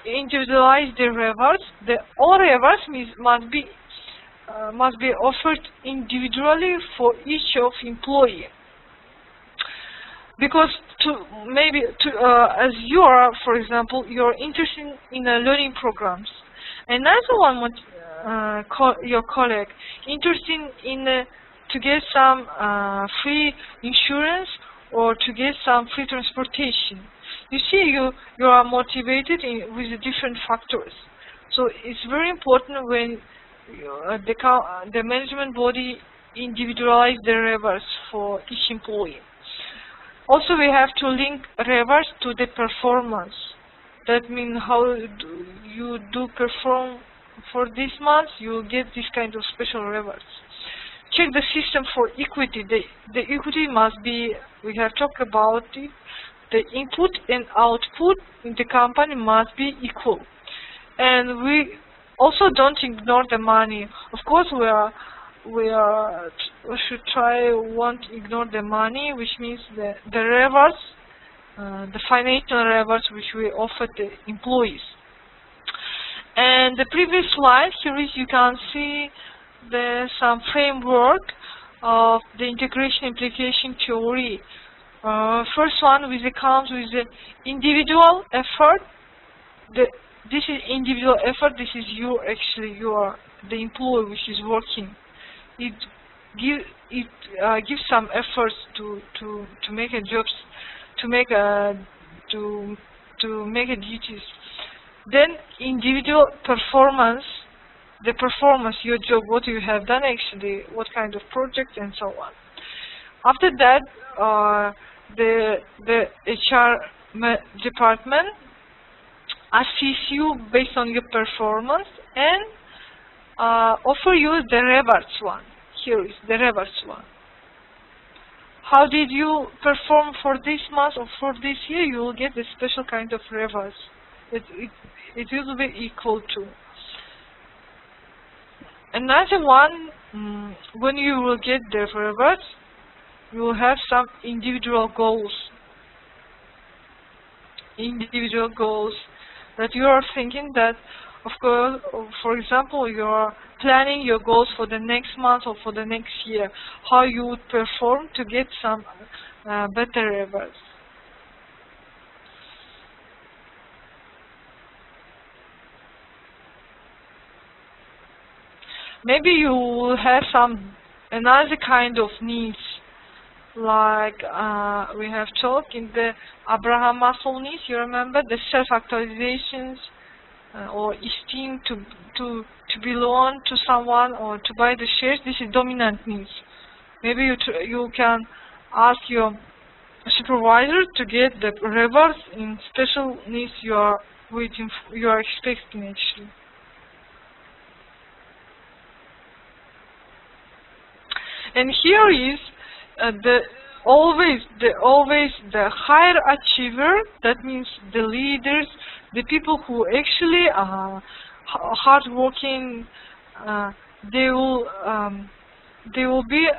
Individualize the rewards. All rewards must be offered individually for each of employee. Because as you are, for example, you're interested in learning programs, another one, your colleague, interested in to get some free insurance or to get some free transportation. You see, you are motivated with different factors. So it's very important when the management body individualize the rewards for each employee. Also, we have to link rewards to the performance. That means how you do perform for this month, you will get this kind of special rewards. Check the system for equity. The equity must be, we have talked about it, the input and output in the company must be equal. And we also don't ignore the money. Of course, we should won't ignore the money, which means the rewards, the financial rewards which we offer the employees. And the previous slide here is, you can see some framework of the integration implication theory. First one comes with the individual effort. This is individual effort. This is you are the employee which is working. It gives some efforts to make a jobs, to make a duties. Then individual performance, the performance, your job, what you have done actually, what kind of project, and so on. After that, the HR department assists you based on your performance and offer you the rewards one. Here is the rewards one. How did you perform for this month or for this year? You will get a special kind of rewards. It will be equal to. Another one, when you will get the rewards, you will have some individual goals. Individual goals that you are thinking that, of course, for example, you are planning your goals for the next month or for the next year, how you would perform to get some better rewards. Maybe you will have another kind of needs, like we have talked in the Abraham Maslow needs. You remember the self-actualizations or esteem, to belong to someone or to buy the shares. This is dominant needs. Maybe you can ask your supervisor to get the rewards in special needs you are expecting actually. And here is always the higher achiever. That means the leaders, the people who actually are hardworking. They will be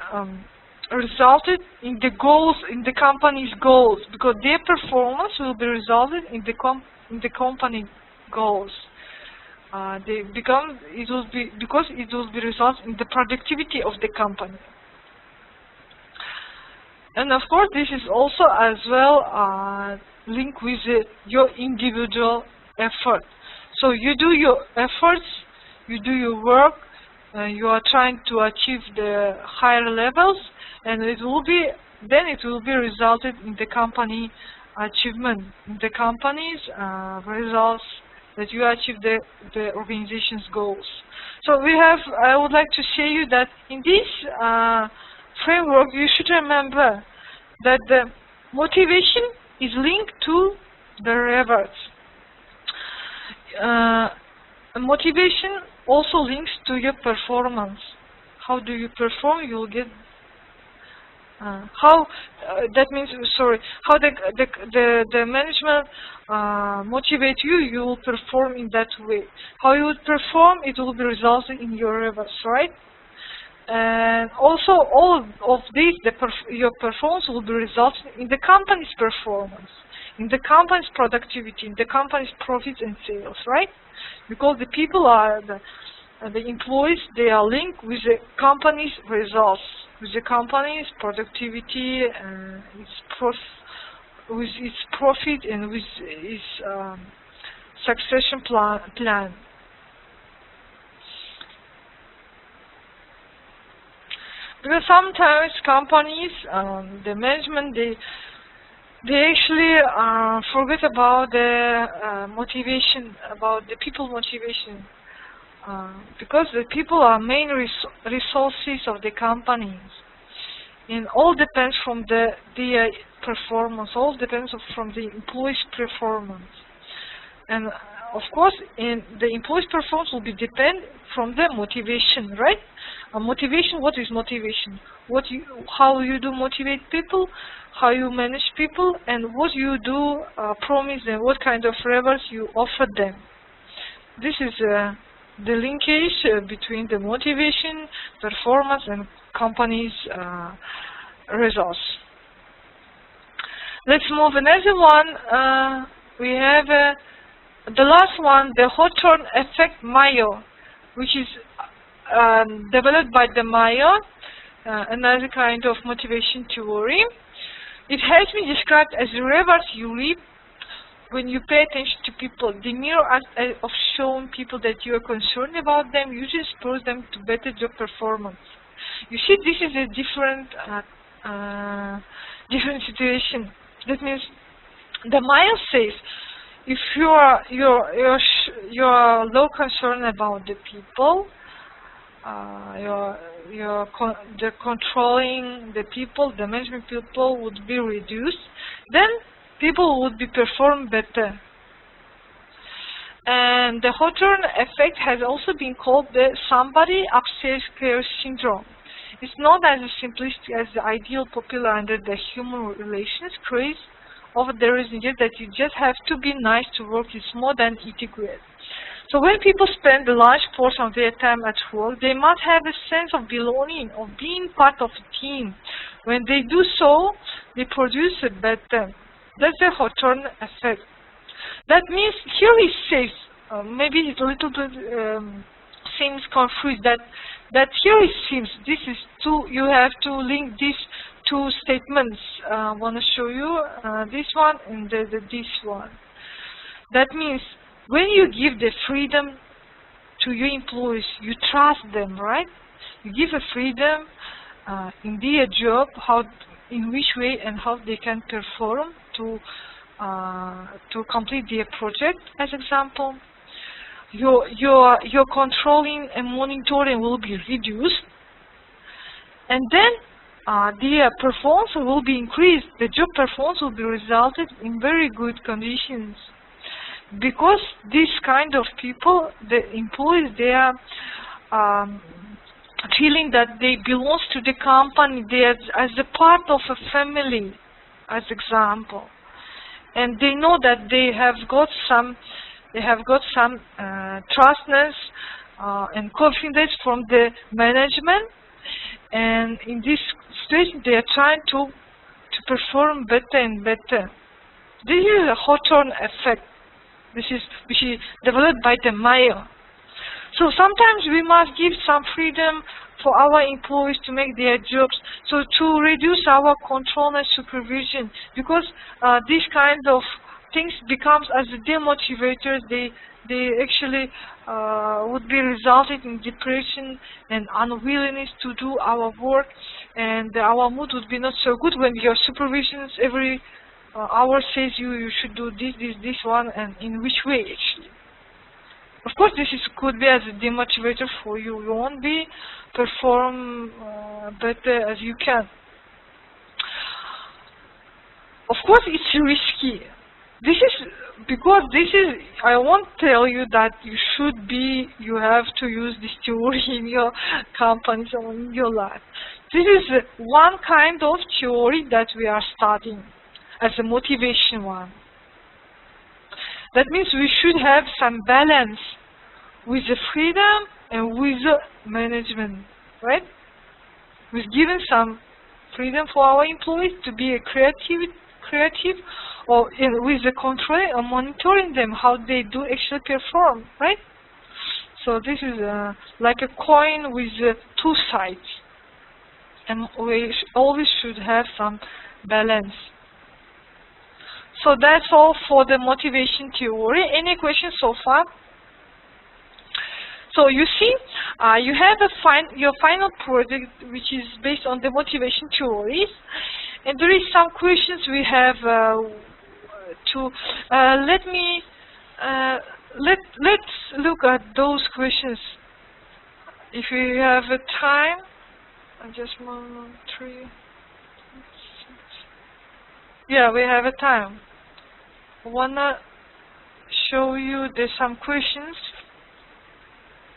resulted in the goals, in the company's goals, because their performance will be resulted in the company goals. Because it will be resulted in the productivity of the company. And of course, this is also as well linked with your individual effort. So you do your efforts, you do your work, you are trying to achieve the higher levels, and it will be resulted in the company achievement, in the company's results, that you achieve the organization's goals. So I would like to say you that in this framework, you should remember that the motivation is linked to the rewards. Motivation also links to your performance. How do you perform? You will get that means, sorry, how the management motivate you, you will perform in that way. How you would perform, it will be resulting in your rewards, right? And also all of these, your performance will be resulting in the company's performance, in the company's productivity, in the company's profits and sales, right? Because the people are the employees, they are linked with the company's results, with the company's productivity, and with its profit and with its succession plan. Because sometimes companies, the management, they actually forget about the motivation, about the people motivation. Because the people are main resources of the companies, and all depends from their performance, all depends from the employees' performance, and of course, the employees' performance will be depend from the motivation, right? Motivation. What is motivation? How you do motivate people, how you manage people, and what you do promise them, what kind of rewards you offer them. This is the linkage between the motivation, performance, and company's results. Let's move another one. We have the last one, the Hawthorne effect Mayo, which is developed by the Mayo, another kind of motivation theory. It has been described as the rewards you reap when you pay attention to people. The mere act of showing people that you are concerned about them usually spurs them to better job performance. You see, this is a different situation. That means the Mayo says, if you are low concern about the people, the controlling the people, the management people would be reduced, then people would be perform better. And the Hawthorne effect has also been called the somebody upstairs care syndrome. It's not as simplistic as the ideal popular under the human relations craze of the reason that you just have to be nice to work. It's more than eating great. So when people spend a large portion of their time at work, they must have a sense of belonging, of being part of a team. When they do so, they produce a better. That's the Hawthorne effect. That means here it says, maybe it's a little bit seems confused, that here it seems this is two. You have to link these two statements. I want to show you this one and this one. That means when you give the freedom to your employees, you trust them, right? You give a freedom in their job, in which way and how they can perform to complete their project. As example, your controlling and monitoring will be reduced, and then their performance will be increased. The job performance will be resulted in very good conditions, because this kind of people, the employees, they are feeling that they belong to the company, they are as a part of a family, as example, and they know that they have got some trustness and confidence from the management, and in this situation they are trying to perform better and better. This is a Hawthorne effect. Which is developed by the Mayo. So sometimes we must give some freedom for our employees to make their jobs, so to reduce our control and supervision, because this kind of things becomes as demotivators. They actually would be resulting in depression and unwillingness to do our work, and our mood would be not so good when your supervisions every hour says you should do this one, and in which way actually. Of course, this could be as a demotivator for you. You won't be perform better as you can. Of course, it's risky. This is because I won't tell you that you have to use this theory in your companies or in your life. This is one kind of theory that we are studying as a motivation one. That means we should have some balance with the freedom and with the management, right? We've given some freedom for our employees to be creative, or with the control or monitoring them how they do actually perform, right? So this is like a coin with two sides, and we always should have some balance. So that's all for the motivation theory. Any questions so far? So you see, you have your final project, which is based on the motivation theories, and there is some questions we have to. Let's look at those questions. If we have a time, just 1, 3, 6. Yeah, we have a time. I wanna show you there's some questions,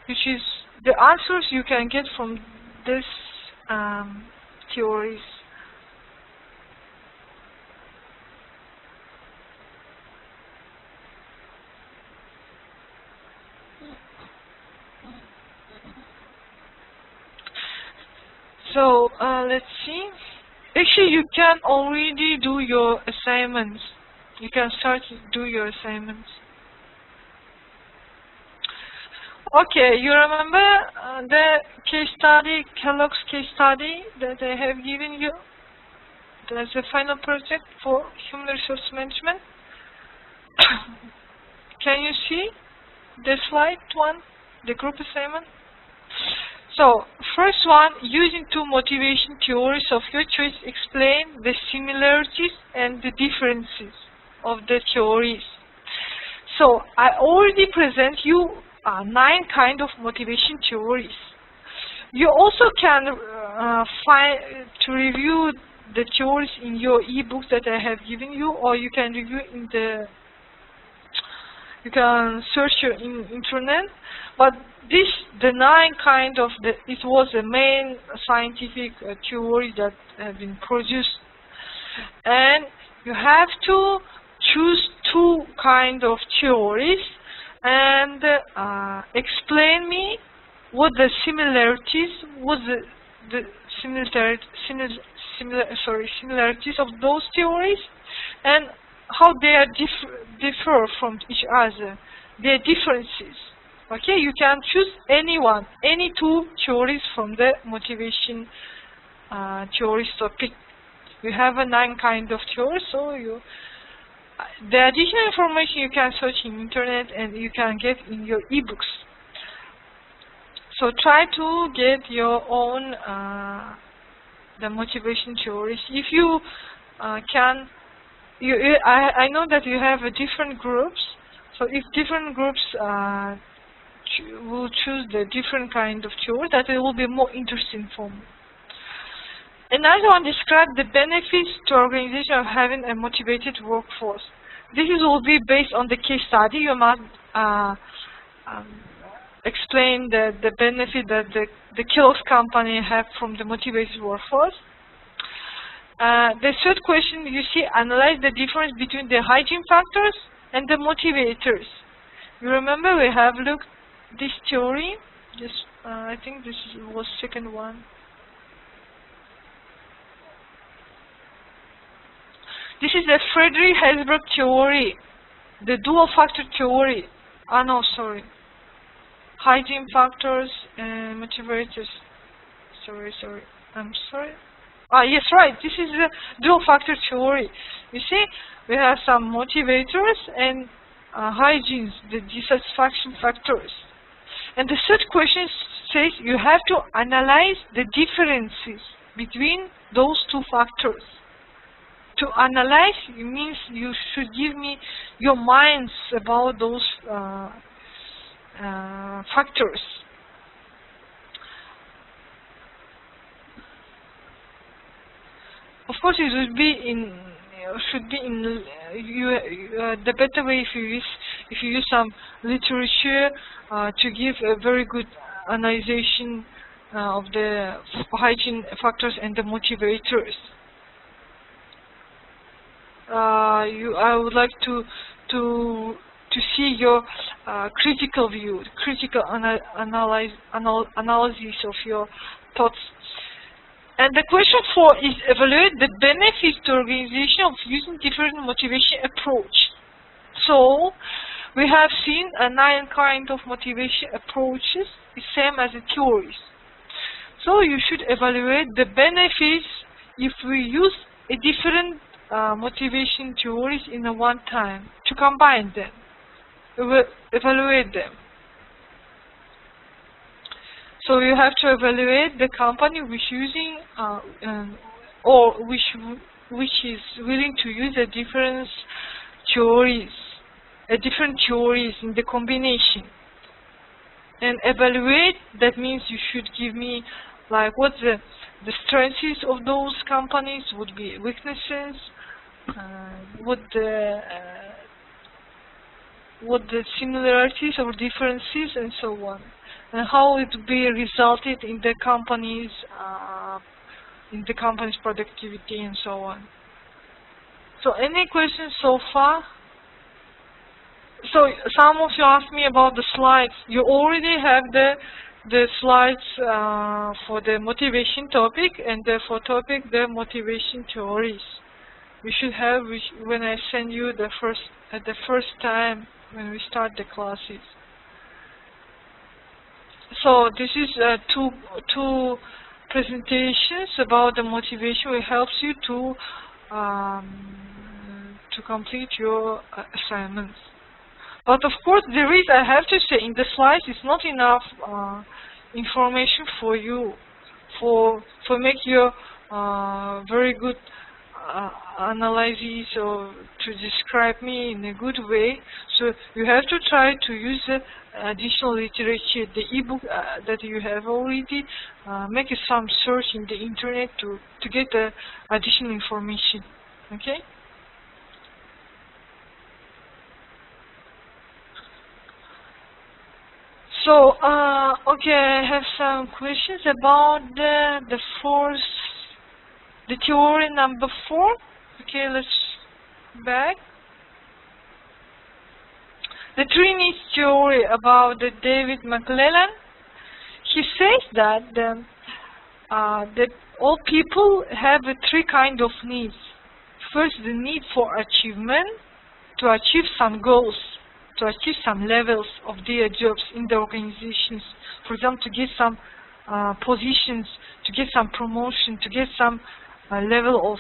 which is the answers you can get from this theories. So let's see. Actually, you can already do your assignments. You can start to do your assignments. Okay, you remember the case study, Kellogg's case study that I have given you? That's the final project for human resource management. Can you see the slide one, the group assignment? So, first one, using two motivation theories of your choice, explain the similarities and the differences of the theories. So, I already present you 9 kind of motivation theories. You also can review the theories in your ebooks that I have given you, or you can review in you can search in internet. But the 9 kind of it was the main scientific theory that have been produced, and you have to choose 2 kind of theories and explain me what the similarities, similarities of those theories, and how they are differ from each other, their differences. Okay, you can choose any 2 theories from the motivation theories topic. We have a 9 kind of theories, so the additional information you can search in internet and you can get in your ebooks. So try to get your own the motivation theories. If you can, I know that you have different groups. So if different groups will choose the different kind of theory, that it will be more interesting for me. Another one, describe the benefits to organization of having a motivated workforce. This will be based on the case study. You must explain the benefit that the Kellogg's company have from the motivated workforce. The third question, you see, analyze the difference between the hygiene factors and the motivators. You remember we have looked this theory. I think this was second one. This is the Frederick Herzberg theory, the dual factor theory. No, sorry. Hygiene factors and motivators. Sorry. I'm sorry. Yes, right. This is the dual factor theory. You see, we have some motivators and hygienes, the dissatisfaction factors. And the third question says you have to analyze the differences between those 2 factors. To analyze, it means you should give me your minds about those factors. Of course, it would be should be in the better way if you use some literature to give a very good analyzation of the hygiene factors and the motivators. I would like to see your critical view, critical analysis of your thoughts. And the question 4 is evaluate the benefits to organization of using different motivation approach. So we have seen 9 kind of motivation approaches, the same as the theories. So you should evaluate the benefits if we use a different motivation theories in a one time, to combine them, evaluate them. So you have to evaluate the company which using or which is willing to use a different theories in the combination. And evaluate, that means you should give me like what the strengths of those companies, would be weaknesses, what the similarities or differences, and so on, and how it will be resulted in the company's productivity and so on. So any questions so far? So some of you asked me about the slides. You already have the slides for the motivation topic, and for topic the motivation theories. You should have when I send you the first time when we start the classes. So this is two presentations about the motivation, which helps you to complete your assignments. But of course, there is, I have to say, in the slides, it's not enough information for you for make your very good analysis or to describe me in a good way. So you have to try to use the additional literature, the ebook that you have already. Make some search in the internet to get the additional information. Okay. So, okay, I have some questions about the theory number 4. Okay, let's back. The three needs theory about David McClellan. He says that all people have 3 kind of needs. First, the need for achievement, to achieve some goals, to achieve some levels of their jobs in the organizations. For example, to get some positions, to get some promotion, to get some level of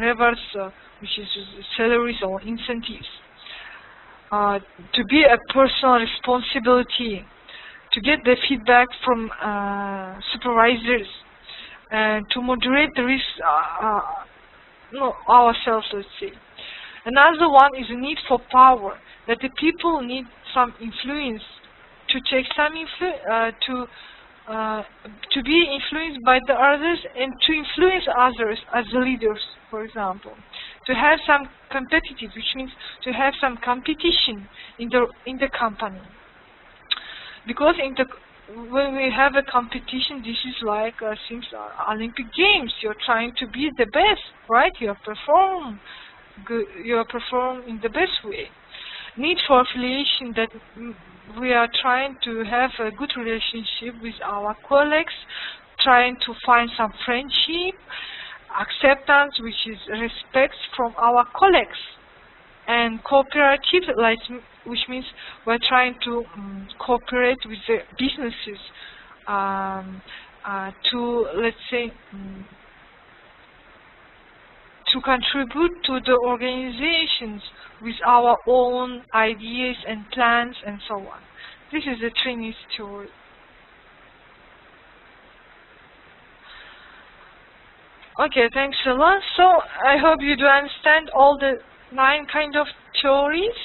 rewards, which is salaries or incentives. To be a personal responsibility, to get the feedback from supervisors, and to moderate the risk ourselves, let's say. Another one is a need for power, that the people need some influence, to take some to be influenced by the others and to influence others as the leaders, for example. To have some competitive, which means to have some competition in the company. Because when we have a competition, this is like since Olympic Games. You're trying to be the best, right? You perform in the best way. Need for affiliation, that we are trying to have a good relationship with our colleagues, trying to find some friendship, acceptance, which is respect from our colleagues, and cooperative, which means we're trying to cooperate with the businesses to, let's say, to contribute to the organizations with our own ideas and plans and so on. This is the Trinity theory. Okay, thanks a lot. So I hope you do understand all the 9 kind of theories.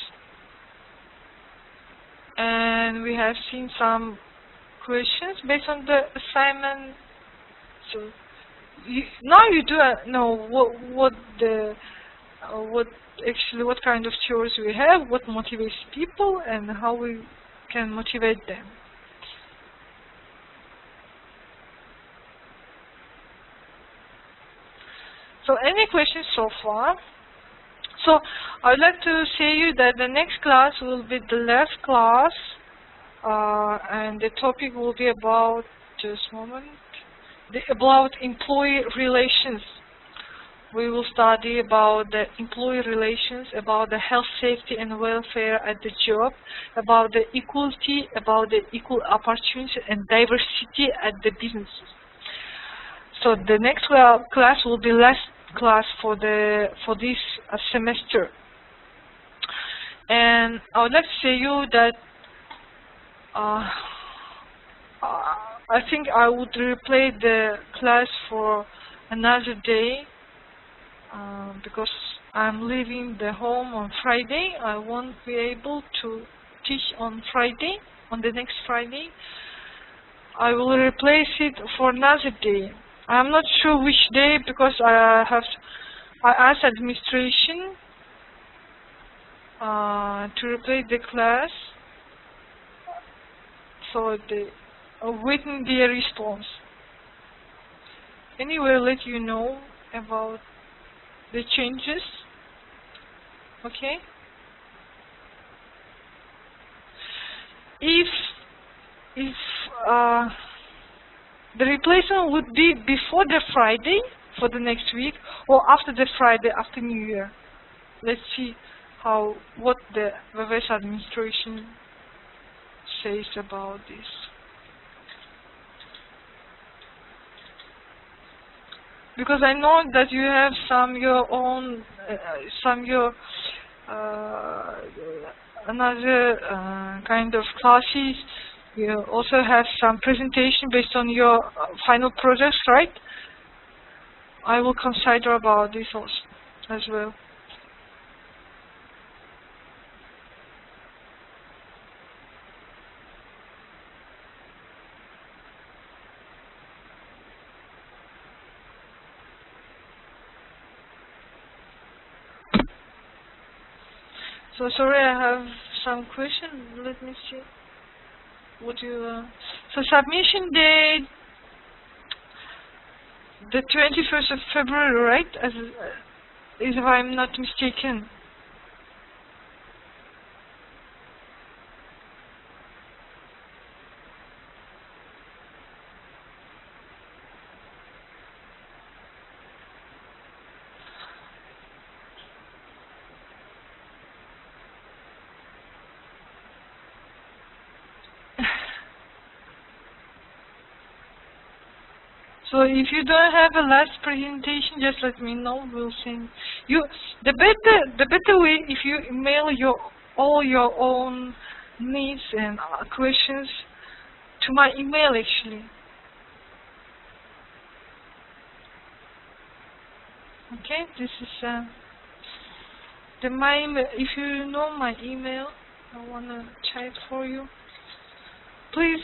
And we have seen some questions based on the assignment. So now you do know what the what kind of theories we have, what motivates people, and how we can motivate them. So any questions so far? So I would like to say you that the next class will be the last class, and the topic will be about, just a moment, about employee relations. We will study about the employee relations, about the health, safety, and welfare at the job, about the equality, about the equal opportunity and diversity at the businesses. So the next class will be last class for this semester. And I would like to say you that I think I would replay the class for another day, because I'm leaving the home on Friday. I won't be able to teach on Friday, on the next Friday. I will replace it for another day. I'm not sure which day, because I asked administration to replace the class, so they waiting their response. Anyway, I'll let you know about the changes. Okay? If the replacement would be before the Friday for the next week, or after the Friday after New Year. Let's see what the VVS administration says about this. Because I know that you have your own, another kind of classes. You also have some presentation based on your final projects, right? I will consider about this also as well. So sorry, I have some questions. Let me see. So submission date, the 21st of February, right? If I'm not mistaken. So if you don't have a last presentation, just let me know. We'll send you. The better way, if you email all your own needs and questions to my email, actually. Okay, this is my email. If you know my email, I wanna type for you. Please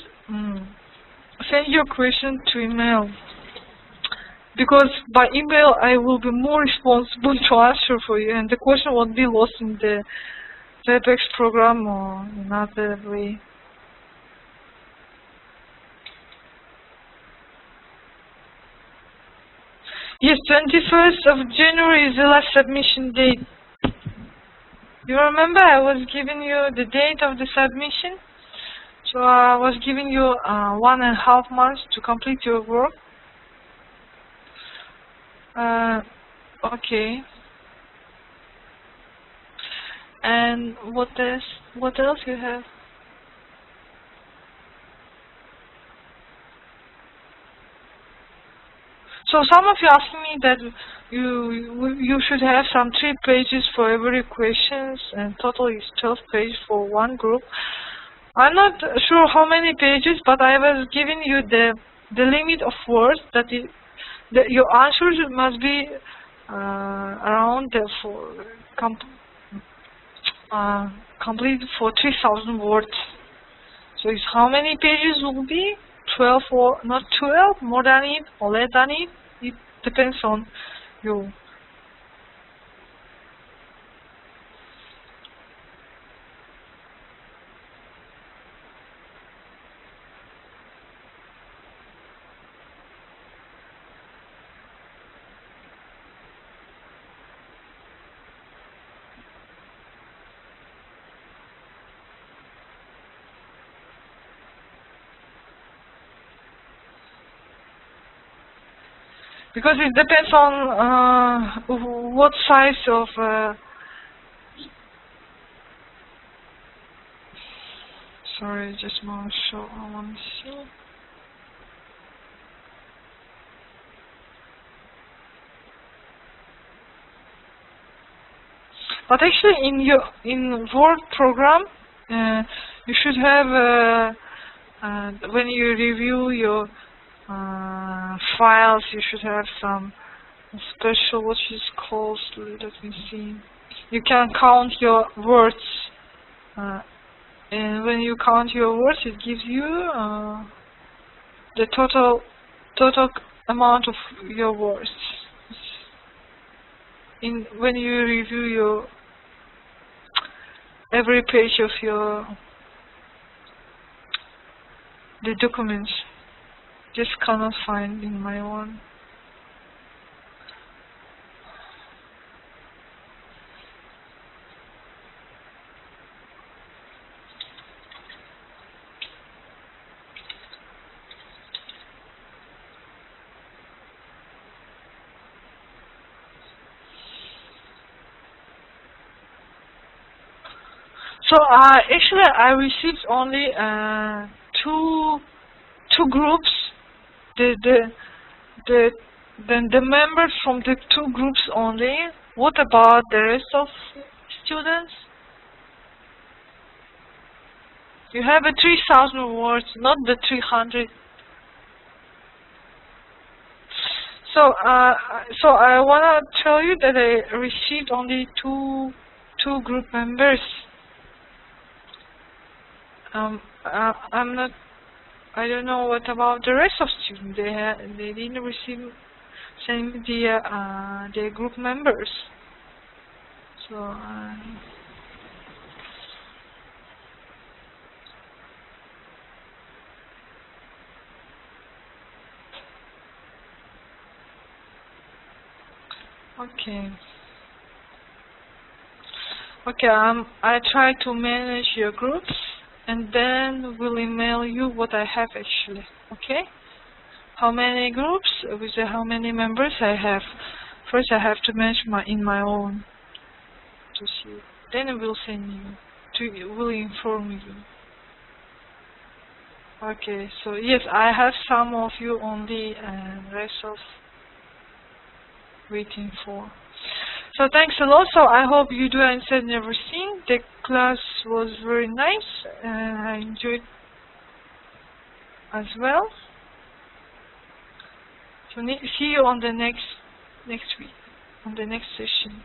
send your question to email, because by email I will be more responsible to answer for you, and the question won't be lost in the WebEx program or another way. Yes, 21st of January is the last submission date. You remember I was giving you the date of the submission? So I was giving you 1.5 months to complete your work. Okay. And what else? What else you have? So some of you asking me that you should have some 3 pages for every questions, and total is 12 pages for one group. I'm not sure how many pages, but I was giving you the limit of words that your answers must be around complete for 3,000 words. So it's how many pages will be? 12 or not 12? More than it or less than it? It depends on you. because it depends on what size of sorry, just want to show. I want to see. But actually, in Word program, you should have when you review your files, you should have some special, what is called, let me see. You can count your words, and when you count your words, it gives you the total amount of your words. When you review your every page of the documents, just cannot find in my one. So actually, I received only two groups. The members from the two groups only. What about the rest of students? You have a 3,000 words, not the 300. So I wanna tell you that I received only two group members. I don't know what about the rest of students. They didn't receive same their group members. So okay. Okay, I try to manage your groups, and then we'll email you what I have actually. Okay? How many groups with how many members I have. First, I have to manage my own to see. Then we'll send you. We'll inform you. Okay. So yes, I have some of you only, and rest of waiting for. So thanks a lot. So I hope you do understand everything. The class was very nice, and I enjoyed as well. So see you on the next week, on the next session.